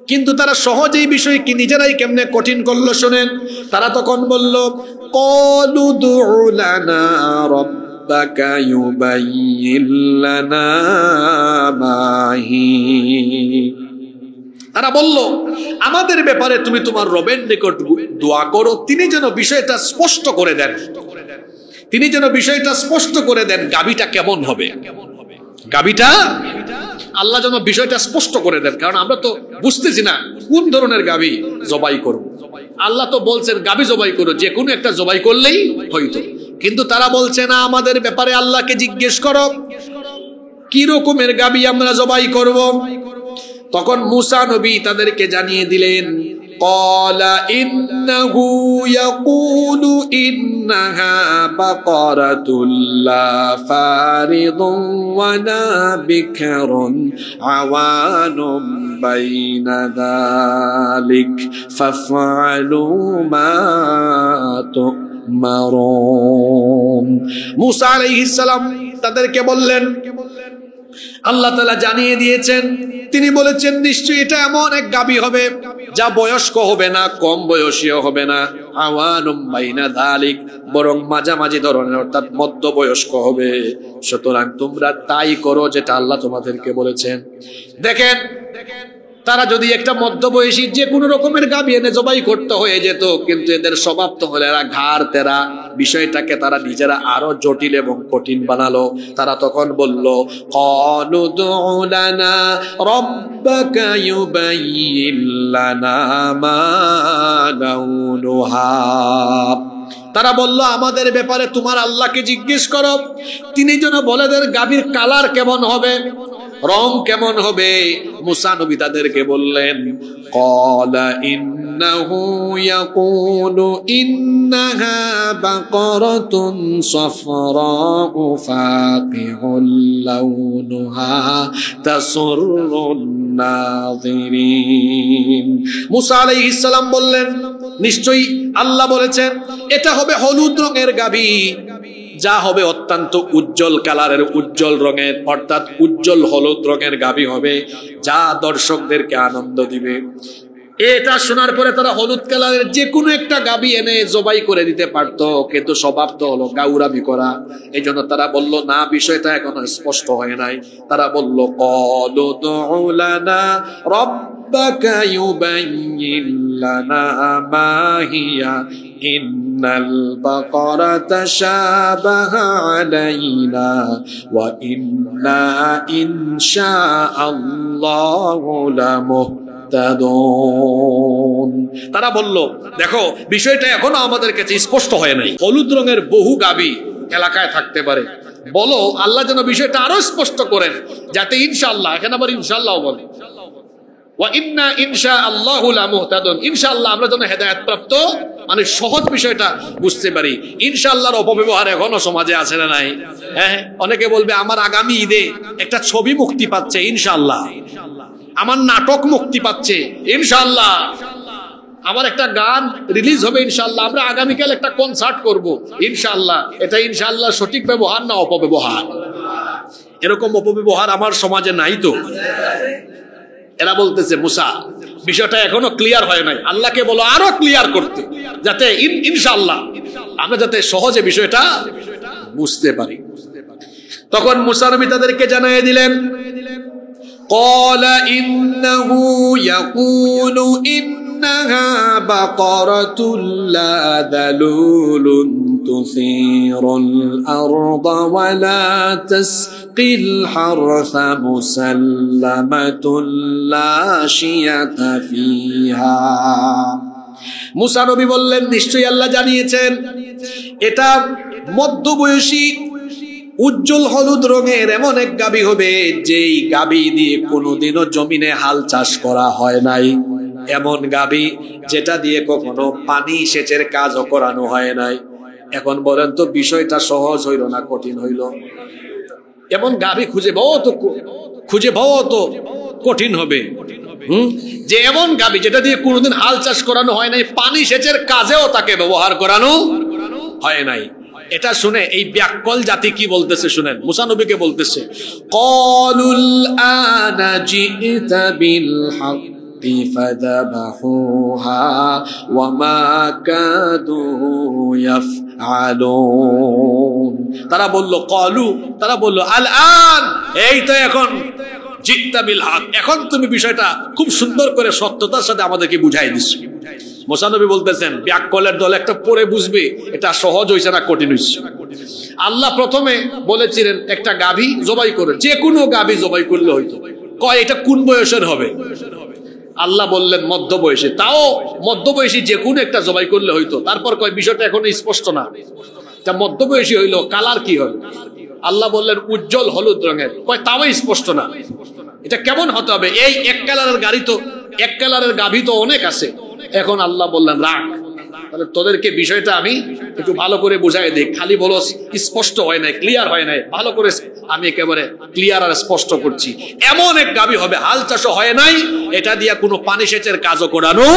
কিন্তু তারা সহজ এই বিষয় কি নিজেরাই কেমনে কঠিন করলো শোনেন। তারা তখন বলল, ক্বালু দু'ু লানা রাব্বাকা ইউবাইয়িন লানা মা হি। তারা বলল, আমাদের ব্যাপারে তুমি তোমার রবের নিকট দোয়া করো, তিনি যেন বিষয়টা স্পষ্ট করে দেন, তিনি যেন বিষয়টা স্পষ্ট করে দেন গাভীটা কেমন হবে, গাভীটা আল্লাহ যেন বিষয়টা স্পষ্ট করে দেন। কারণ আমরা তো বুঝতেছি না কোন ধরনের গাভী জবাই করব। আল্লাহ তো বলছেন গাভী জবাই করো, যে কোনো একটা জবাই করলেই হইতো, কিন্তু তারা বলছে না, আমাদের ব্যাপারে আল্লাহকে জিজ্ঞেস করো কি রকমের গাভী আমরা জবাই করব। তখন মুসা নবী তাদেরকে জানিয়ে দিলেন, ক্বালা ইন্নাহু ইয়াকুলু ইন্নাহা বাকারাতুল লা ফারিদুন ওয়া লা বিকরুন আওয়ানুম বাইনা যালিক ফাফআলু মা তু'মারুন। মুসা আলাইহিস সালাম তাদেরকে বললেন, আল্লাহ তাআলা জানিয়ে দিয়েছেন, তিনি বলেছেন নিশ্চয়ই এটা এমন এক গাভী হবে যা বয়স্ক হবে না, কম বয়সীও হবে না, আওয়ানুম বাইনা যালিক, বরং মাঝামাঝি ধরনের অর্থাৎ মধ্যবয়স্ক হবে। সুতরাং তোমরা তাই করো যেটা আল্লাহ তোমাদেরকে বলেছেন। দেখেন, তারা যদি একটা মধ্যবয়সী যে কোনো রকমের গাভী এনে জবাই করতে হয়ে যেত, কিন্তু এদের স্বভাব তো হলো এরা ঘাড় তেরা, বিষয়টাকে তারা নিজেরা আরো জটিল এবং কঠিন বানালো। তারা তখন বলল, ক্বালু দু'ু লানা রাব্বাকা ইউবাইয়িন লানা মা লাউনুহা, তারা বলল আমাদের ব্যাপারে তোমার আল্লাহকে জিজ্ঞেস করো, তিনি যেন বলে দেন গাভীর কালার কেমন হবে, রং কেমন হবে। মুসা নবী তাদেরকে বললেন, ক্বালা ইন্নাহু ইয়াকুলু ইন্নাহা বাকারাতুন সাফরাউ ফাকিহুল লাউনুহা তাসুররুন নাযিরিন। মুসা আলাইহিস সালাম বললেন, নিশ্চয়ই আল্লাহ বলেছেন এটা হবে হলুদ রঙের গাভী, যা হবে অত্যন্ত উজ্জ্বল কালারের, উজ্জ্বল রঙের, অর্থাৎ উজ্জ্বল হলুদ রঙের গাভী হবে, যা দর্শকদেরকে আনন্দ দিবে। এটা শোনার পরে তারা হলুদ কালারের যে কোনো একটা গাভী এনে জবাই করে দিতে পারতো, কিন্তু স্বভাব তো হলো গাউরামি করা। এই জন্য তারা বলল না, বিষয়টা এখনো স্পষ্ট হয় নাই। তারা বলল, ক্বালু দু'ু লানা রাব্বাকা ইউবাইয়িন লানা মা হিয়া ইন্নাল বাকারাতা শাবাহা আলাইনা ওয়া ইন্না ইনশাআল্লাহু লামুহতাদুন। তারা বলল, দেখো বিষয়টা এখনো আমাদের কাছে স্পষ্ট হয় নাই, হলুদ রঙের বহু গাভী এলাকায় থাকতে পারে, বলো আল্লাহ যেন বিষয়টা আরো স্পষ্ট করেন, যাতে ইনশাআল্লাহ, এখানে আবার ইনশাআল্লাহ বলে, ওয়া ইন্না ইনশাআল্লাহু লামুহতাদুন, ইনশাআল্লাহ আমরা যেন হেদায়েত প্রাপ্ত, মানে সহজ বিষয়টা বুঝতে পারি। ইনশাআল্লাহর অপব্যবহার এখনো সমাজে আছে না নাই? হ্যাঁ, অনেকে বলবে আমার আগামী ঈদে একটা ছবি মুক্তি পাচ্ছে, ইনশাআল্লাহ, আমার নাটক মুক্তি পাচ্ছে, ইনশাআল্লাহ, আমার একটা গান রিলিজ হবে, ইনশাআল্লাহ, আমরা আগামীকাল একটা কনসার্ট করব, ইনশাআল্লাহ। এটা ইনশাআল্লাহ সঠিক ব্যবহার না অপব্যবহার? এরকম অপব্যবহার আমার সমাজে নাই তো? এরা বলতেছে, মুসা বিষয়টা এখনো ক্লিয়ার হয় নাই, আল্লাহকে বলো আরো ক্লিয়ার করতে, যাতে ইনশাআল্লাহ আমরা যাতে সহজে বিষয়টা বুঝতে পারি। তখন মুসা নবী তাদেরকে জানিয়ে দিলেন, ক্বালা ইন্নাহু ইয়াকুলু ইন্নাহা বাকারাতুল লা যালুলুন তুসিরুল আরদা ওয়া লা তাসকিল হারসা মুসাল্লামাতুল লা শিয়াতা ফিহা। মুসা নবী বললেন, নিশ্চয়ই আল্লাহ জানিয়েছেন এটা মধ্যবয়সী উজ্জ্বল হলুদ রঙের এমন এক গাভী হবে, যেই গাভী দিয়ে কোনোদিনও জমিনে হাল চাষ করা হয় নাই, এমন গাভী যেটা দিয়ে কখনো পানি সেচের কাজও করানো হয় নাই। এখন বলেন তো বিষয়টা সহজ হইল না কঠিন হইল? এমন গাভী খুঁজে পাওয়া তো কঠিন হবে। যে এমন গাভী যেটা দিয়ে কোনোদিন হাল চাষ করানো হয় নাই, পানি সেচের কাজেও তাকে ব্যবহার করানো হয় নাই। এটা শুনে এই ব্যাককল জাতি কি বলতেছে শুনেন, মুসা নবীকে বলতেছে, ক্বালুল আনা জিইতা বিল হাক্কি ফাযাবাহুহা ওয়া মা কাদু ইয়াফআলুন। তারা বলল, ক্বালু, তারা বলল, আল আন, এই তো এখন জিতা বিল হক, এখন তুমি বিষয়টা খুব সুন্দর করে সত্যতার সাথে আমাদেরকে বুঝাই দিচ্ছ। মুসা নবী বলতেছেন ব্যাককলের দল একটা পরে বুঝবে এটা সহজ হয়েছে না কঠিন হয়েছে। আল্লাহ প্রথমে বলেছিলেন একটা গাভী জবাই করে, যে কোনো গাভী জবাই করলে হইতো। কয় এটা কোন বয়সের হবে? আল্লাহ বললেন মধ্য বয়সী। তাও মধ্য বয়সী যে কোনো একটা জবাই করলে হইতো। তারপর কয় বিষয়টা এখন স্পষ্ট না, তা মধ্য বয়সী হইলো কালার কি হবে? আল্লাহ বললেন উজ্জ্বল হলুদ রঙের। কয় তাও স্পষ্ট না, এটা কেমন হতে হবে? এই এক কালারের গাড়ি তো, এক কালারের গাভী তো অনেক আছে। এখন আল্লাহ বললেন রাখ, তাহলে তোদেরকে বিষয়টা আমি একটু ভালো করে বুঝাই দিই। খালি বলো স্পষ্ট হয় নাই, ক্লিয়ার হয় নাই, ভালো করে আমি একেবারে ক্লিয়ার আর স্পষ্ট করছি। এমন এক গাভী হবে হাল চাষও হয় নাই, এটা দিয়া কোনো পানি সেচের কাজও করানো।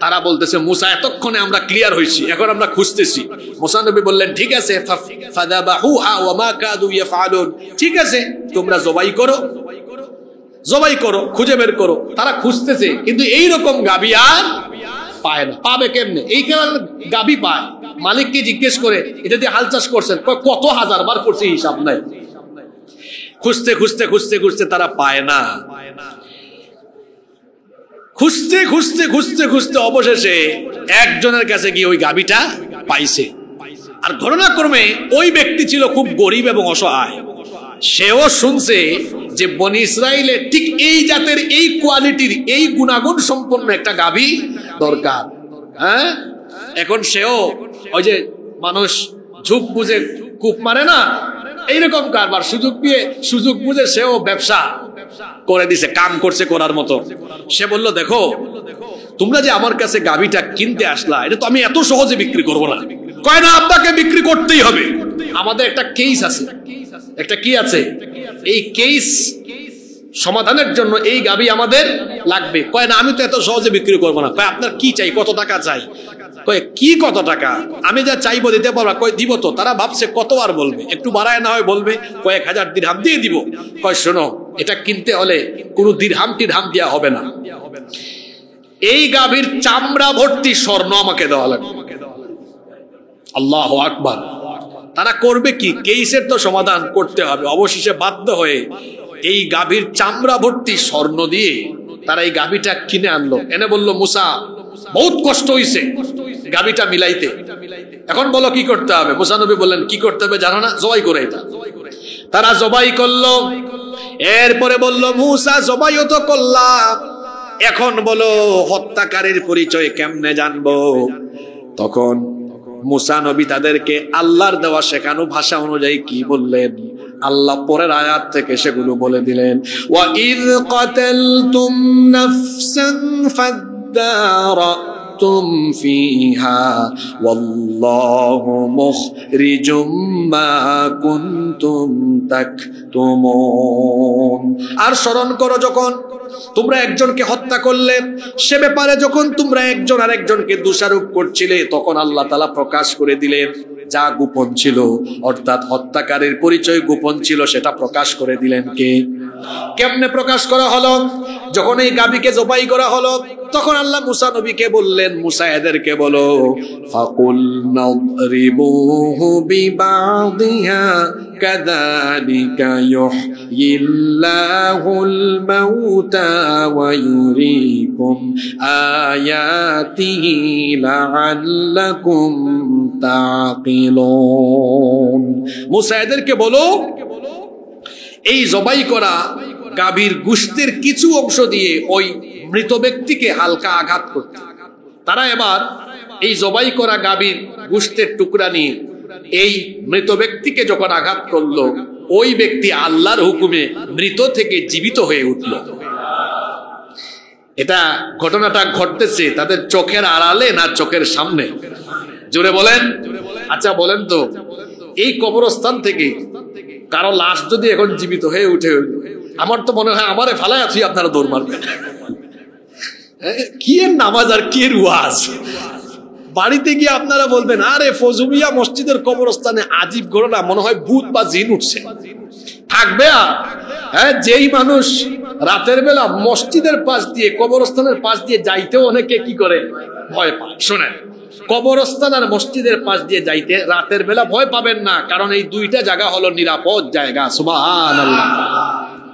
তারা বলতেছে মুসা এতক্ষণে আমরা ক্লিয়ার হয়েছি, এখন আমরা খুঁজতেছি। মুসা নবী বললেন ঠিক আছে, ফাদাবাহুহা ওয়া মা কাদু ইয়াফআলুন, ঠিক আছে তোমরা জবাই করো, জবাই করো, খুঁজে বের করো। তারা খুঁজতেছে কিন্তু এইরকম গাভী আর পায় না। পাবে কেমনে? এই কারণে গাভী পায়, মালিককে জিজ্ঞেস করে এটা দিয়ে হাল চাষ করছেন, কত হাজার বার করছে হিসাব নাই। খুঁজতে খুঁজতে খুঁজতে খুঁজতে তারা পায় না, খুঁজতে খুঁজতে খুঁজতে খুঁজতে অবশেষে একজনের কাছে গিয়ে ওই গাভীটা পাইছে। আর ঘটনাক্রমে ওই ব্যক্তি ছিল খুব গরিব এবং অসহায়। সেও শুনছে যে বনি ইসরাইলে ঠিক এই জাতের, এই কোয়ালিটির, এই গুণাগুণ সম্পন্ন একটা গাভী দরকার। হ্যাঁ, এখন সেও ওই যে মানুষ ঝুঁক বুঝে কূপ মারে না, এইরকম কারবার সুযোগ বুঝে সেও ব্যবসা করে দিছে, কাম করছে করার মতো। সে বলল দেখো তোমরা যে আমার কাছে গাভীটা কিনতে আসলা, এটা তো আমি এত সহজে বিক্রি করবো না। কয় না, আপনাকে বিক্রি করতেই হবে, আমাদের একটা কেস আছে। একটা কি আছে? এই কেস সমাধানের জন্য এই গাভী আমাদের লাগবে। কয় না, আমি তো এত সহজে বিক্রি করবো না। কয় আপনার কি চাই, কত টাকা চাই? কয় কি কত টাকা, আমি যা চাইবো দিতে পারবা? কয় দিব তো। তারা ভাবছে কত আর বলবে, একটু বাড়ায় না হয় বলবে কয়েক হাজার দিরহাম দিয়ে দিব। কয় শোনো, এটা কিনতে হলে কোনো দিরহাম টিরহাম দেওয়া হবে না, এই গাভীর চামড়া ভর্তি স্বর্ণ আমাকে দেওয়া লাগবে। আল্লাহু আকবার। তারা করবে কি? কেসের তো সমাধান করতে হবে। অবশেষে বাধ্য হয়ে এই গাভীর চামড়া ভর্তি স্বর্ণ দিয়ে তারা এই গাভীটা কিনে আনলো। এনে বলল মুসা বহুত কষ্ট হইছে গাভীটা মিলাইতে, এখন বলো কি করতে হবে? মুসা নবী বললেন কি করতে হবে জানো না? জবাই করে এটা। তারা জবাই করলো। এরপরে বলল মুসা জবাইও তো করলাম, এখন বলো হত্যাকারীর পরিচয় কেমনে জানবো? তখন মুসা নবী তাদেরকে আল্লাহর দেওয়া শেখানো ভাষা অনুযায়ী কি বললেন? আল্লাহ পরের আয়াত থেকে সেগুলো বলে দিলেন। ওয়া ইয কাতালতুম নাফসান ফাদারাতুম ফিহা ওয়াল্লাহু মুখরিজুম মা কুনতুম তাকতুমুন। আর স্মরণ করো যখন তোমরা একজনকে হত্যা করলে, সে ব্যাপারে যখন তোমরা একজন আরেকজনকে দোষারোপ করছিলে, তখন আল্লাহ তাআলা প্রকাশ করে দিলেন যা গোপন ছিল, অর্থাৎ হত্যাকারীর পরিচয় গোপন ছিল, সেটা প্রকাশ করে দিলেন কে? কেমনে প্রকাশ করা হলো? যখন এই গাভীকে জবাই করা হলো, তখন আল্লাহ মুসা নবীকে বললেন, মুসা এদেরকে বলো ফাকুল নাদরিবুহু বিবাদিহা কাযালিকা ইউহয়িল্লাহুল মাউতা ওয়া ইউরিকুম আয়াতিহি লাআল্লাকুম তাকিলুন। মুসা এদেরকে বলো এই জবাই করা গাভীর গোশতের কিছু অংশ দিয়ে ওই মৃত ব্যক্তিকে হালকা আঘাত করতে। তারা এবার এই জবাই করা গাভীর গোশতের টুকরা নিয়ে এই মৃত ব্যক্তিকে যখন আঘাত করলো, ওই ব্যক্তি আল্লাহর হুকুমে মৃত থেকে জীবিত হয়ে উঠল। এটা ঘটনাটা ঘটতেছে তাদের চোখের আড়ালে না চোখের সামনে? জোরে বলেন। আচ্ছা বলেন তো, এই কবরস্থান থেকে কারো লাশ যদি এখন জীবিত হয়ে উঠে, আমার তো মনে হয় আমারে ফালায় আছি আপনারা দৌড় মারবেন। কি এর নামাজ আর কি এর ওয়াজ? বাড়িতে গিয়ে আপনারা বলবেন আরে ফজুমিয়া মসজিদের কবরস্থানে আজীব ঘটনা, মনে হয় ভূত বা জিন উঠছে। থাকবে আর হ্যাঁ, যেই মানুষ রাতের বেলা মসজিদের পাশ দিয়ে, কবরস্থানের পাশ দিয়ে যাইতেও অনেকে কি করে ভয় পায়। শোনেন, কবরস্থান আর মসজিদের পাশ দিয়ে যাইতে রাতের বেলা ভয় পাবেন না, কারণ এই দুইটা জায়গা হলো নিরাপদ জায়গা। সুবহানাল্লাহ।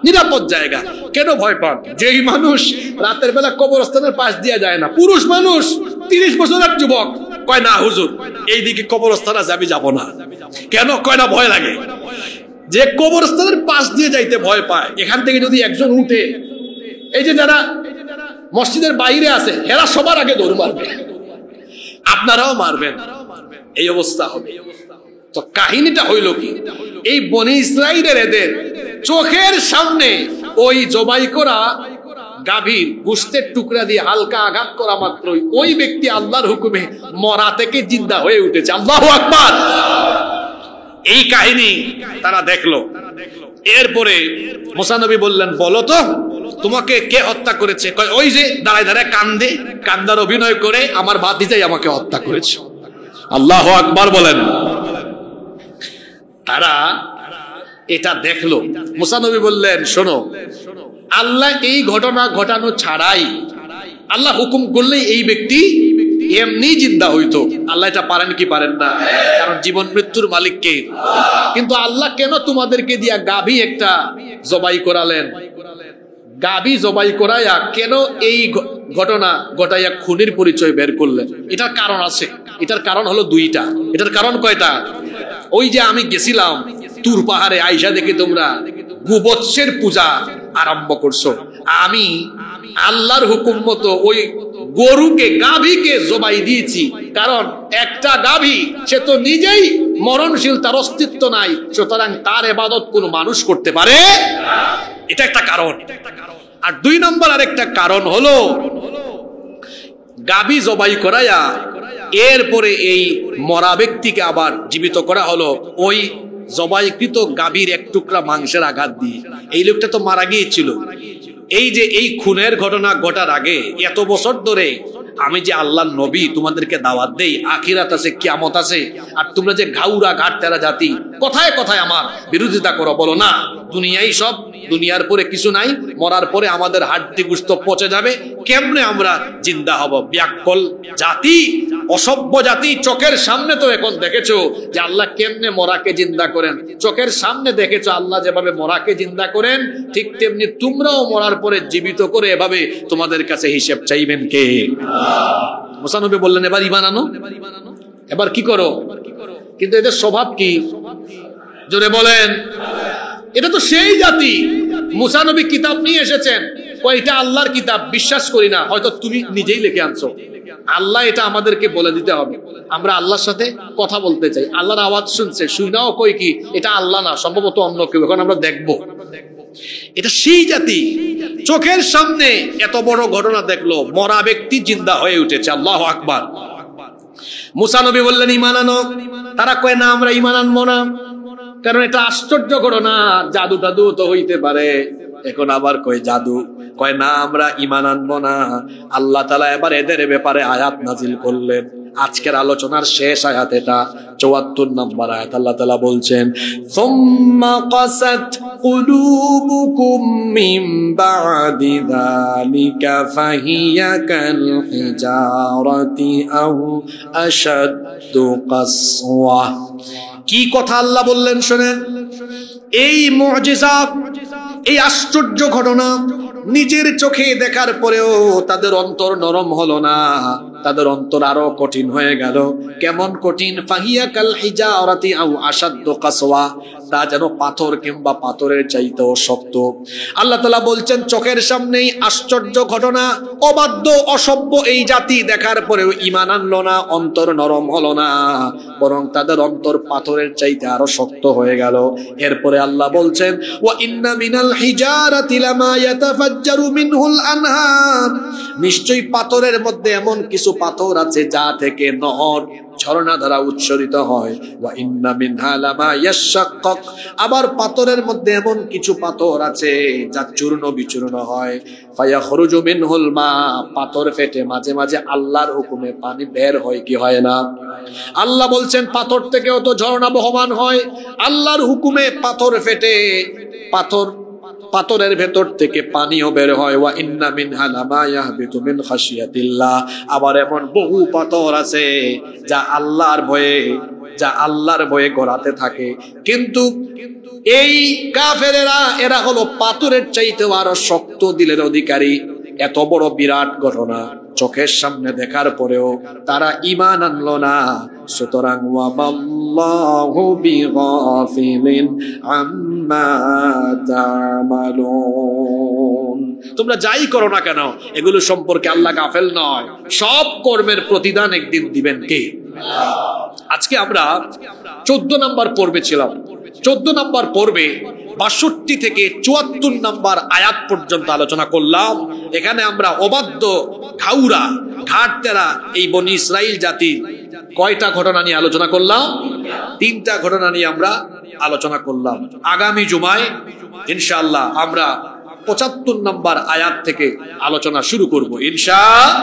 নিরাপদ জায়গা। কেন ভয় পান? যেই মানুষ রাতের বেলা কবরস্থানের পাশ দিয়ে যায় না, পুরুষ মানুষ 30 বছরের যুবক, কয় না হুজুর এইদিকে কবরস্থান আছে আমি যাব না। কেন? কয় না ভয় লাগে। যে কবরস্থানের পাশ দিয়ে যাইতে ভয় পায়, এখান থেকে যদি একজন উঠে, এই যে যারা মসজিদের বাইরে আছে এরা সবার আগে দৌড় মারবে, আপনারাও মারবেন, এই অবস্থা হবে। তো কাহিনীটা হইল কি, এই বনি ইসরাইলের এদের চোখের সামনে ওই জবাই করা গাভীর গোশতের টুকরা দিয়ে হালকা আঘাত করা মাত্রই ওই ব্যক্তি আল্লাহর হুকুমে মরা থেকে জিন্দা হয়ে উঠেছে। আল্লাহু আকবার। এই কাহিনী তারা দেখলো। এরপরে মুসা নবী বললেন, বলো তো তোমাকে কে হত্যা করেছে? ওই যে দাঁড়ায় দাঁড়ায় কান্দে, কান্দার অভিনয় করে আমার ভাতিজাই আমাকে হত্যা করেছে। আল্লাহু আকবার বলেন। তারা এটা দেখলো। মুসা নবী বললেন, শোনো, আল্লাহ এই ঘটনা ঘটানো ছাড়াই আল্লাহ হুকুম করলেই এই ব্যক্তি এমনি জিন্দা হইতো। আল্লাহ এটা পারেন কি পারেন না? কারণ জীবন মৃত্যুর মালিক কে? কিন্তু আল্লাহ কেন তোমাদেরকে দিয়া গাভী একটা জবাই করালেন? গাভী জবাই করাইয়া কেন এই ঘটনা ঘটাইয়া খুনির পরিচয় বের করলেন? এটার কারণ আছে। এটার কারণ হলো দুইটা। এটার কারণ কয়টা? ওই যে আমি গেছিলাম তুর পাহাড়ে, আইসা দেখে তোমরা গোবৎসের পূজা আরম্ভ করছো। আমি আল্লাহর হুকুম মতো ওই গরুকে, গাভীকে জবাই দিয়েছি। কারণ একটা গাভী সে তো নিজেই মরণশীল, তার অস্তিত্ব নাই, সুতরাং তার ইবাদত কোনো মানুষ করতে পারে। এটা একটা কারণ। আর 2 নম্বর আরেকটা কারণ হলো, গাভী জবাই করাইয়া এরপরে এই মরা ব্যক্তিকে আবার জীবিত করা হলো ওই জবাইকৃত গাভীর এক টুকরা মাংসের আঘাত দিয়ে। এই লোকটা তো মারা গিয়েছিল। এই যে এই খুনের ঘটনা ঘটার আগে এত বছর ধরে আমি যে আল্লাহর নবী, তোমাদেরকে দাওয়াত দেই, আখিরাত আছে, কিয়ামত আছে, আর তোমরা যে ঘাউরা ঘাট তেরা জাতি, কথায় কথায় আমার বিরোধিতা করো, বলো না দুনিয়াই সব, দুনিয়ার পরে কিছু নাই, মরার পরে আমাদের হাড্ডি গোশত পচে যাবে, কেমনে আমরা জিন্দা হব? ব্যাককল জাতি, অসভ্য জাতি। চোখের সামনে তো এখন দেখেছো যে আল্লাহ কেমনে মরাকে জিন্দা করেন, চোখের সামনে দেখেছো আল্লাহ যেভাবে মরাকে জিন্দা করেন, ঠিক তেমনি তোমরাও মরার পরে জীবিত করে এভাবে তোমাদের কাছে হিসেব চাইবেন কে? মুসা নবী বললেন, এবার ঈমান আনো, এবার কি করো? কিন্তু এদের স্বভাব কি? জোরে বলেন। এটা তো সেই জাতি, মুসা নবী কিতাব নিয়ে এসেছেন, এটা আল্লাহর কিতাব, বিশ্বাস করি না, হয়তো তুমি নিজেই লিখে আনছো। আল্লাহ এটা আমাদেরকে বলে দিতে হবে। আমরা আল্লাহর সাথে কথা বলতে চাই, আল্লাহর আওয়াজ শুনছে, শুনাও কই কি এটা আল্লাহ না, সম্ভবত অন্য কেউ। এখন আমরা দেখবো। এটা সেই জাতি চোখের সামনে এত বড় ঘটনা দেখলো, মরা ব্যক্তি জিন্দা হয়ে উঠেছে। আল্লাহু আকবার। মুসা নবী বললেন, ঈমান আনো। তারা কয় না, আমরা ঈমান আনবো না, কারণ এটা আশ্চর্য ঘটনা, জাদু টাদু তো হইতে পারে। এখন আবার কয় জাদু, কয় না আমরা ঈমান আনবো না। আল্লাহ তাআলা এবার এদের ব্যাপারে আয়াত নাজিল করলেন। আজকের আলোচনার শেষ আয়াত এটা, 74 নম্বর আয়াত। আল্লাহ তাআলা বলছেন, সুম্মা কাসাত কুলুবুকুম মিন বাদি যালিকা ফাহিয়া কাল হিজারাতি আও আশাদ্দু কাসওয়া। কি কথা আল্লাহ বললেন শোনেন। এই মুজিজা, এই আশ্চর্য ঘটনা নিজের চোখে দেখার পরেও তাদের অন্তর নরম হলো না, তাদের অন্তর আরো কঠিন হয়ে গেল। কেমন কঠিন? ফাহিয়া কাল হিজারাতি আও আশাদ্দু কাসওয়া, তা যেন পাথর কিংবা পাথরের চাইতেও শক্ত। আল্লাহ তাআলা বলছেন, চোখের সামনেই আশ্চর্য ঘটনা, অবাধ্য অসভ্য এই জাতি দেখার পরেও ঈমান আনলো না, অন্তর নরম হলো না, বরং তাদের অন্তর পাথরের চাইতে আরো শক্ত হয়ে গেল। এরপরে আল্লাহ বলছেন, ওয়া ইন্না মিনাল হিজারাতি লামা ইয়াতাফাজ্জারু মিনহুল আনহার, নিশ্চয়ই পাথরের মধ্যে এমন কিছু পাথর আছে যা থেকে নহর, ঝর্ণা ধারা উচ্ছরিত হয়। ওয়া ইন্না মিনহা লামা ইয়াশাক্কাক, আবার পাথরের মধ্যে এমন কিছু পাথর আছে যা চূর্ণ বিচূর্ণ হয়। ফায়াখরুজু মিনহুল মা, পাথর ফেটে মাঝে মাঝে আল্লাহর হুকুমে পানি বের হয় কি হয় না? আল্লাহ বলছেন পাথর থেকেও তো ঝর্ণা বহমান হয়, আল্লাহর হুকুমে পাথর ফেটে, পাথরের ভেতর থেকে পানিও বের হয়। ওয়া ইন্না মিনহা লামা ইয়াহবিতু মিন খাশিয়াতিল্লাহ, আবার এমন বহু পাথর আছে যা আল্লাহর ভয়ে গড়াতে থাকে। কিন্তু এই কাফেরেরা, এরা হলো পাথরের চাইতেও আরো শক্ত দিলের অধিকারী। এত বড় বিরাট ঘটনা চোখের সামনে দেখার পরেও তারা ঈমান আনলো না। সুতরাং ওয়া মাল্লাহু বিগাফিলিন আম্মা তা'মালুন, তোমরা যাই করো না কেন এগুলো সম্পর্কে আল্লাহ গাফেল নয়। সব কর্মের প্রতিদান একদিন দিবেন কে? আজকে আমরা 14 নম্বর পর্বে ছিলাম। 14 নম্বর পর্বে 62 থেকে 74 নম্বর আয়াত পর্যন্ত আলোচনা করলাম। এখানে আমরা অবাধ্য, ঘাউরা, ঘাটতেরা এই বনি ইসরাইল জাতির কয়টা ঘটনা নিয়ে আলোচনা করলাম? 3টা ঘটনা নিয়ে আমরা আলোচনা করলাম। আগামী জুমায় ইনশাআল্লাহ আমরা 75 নম্বর আয়াত থেকে আলোচনা শুরু করব ইনশাআল্লাহ।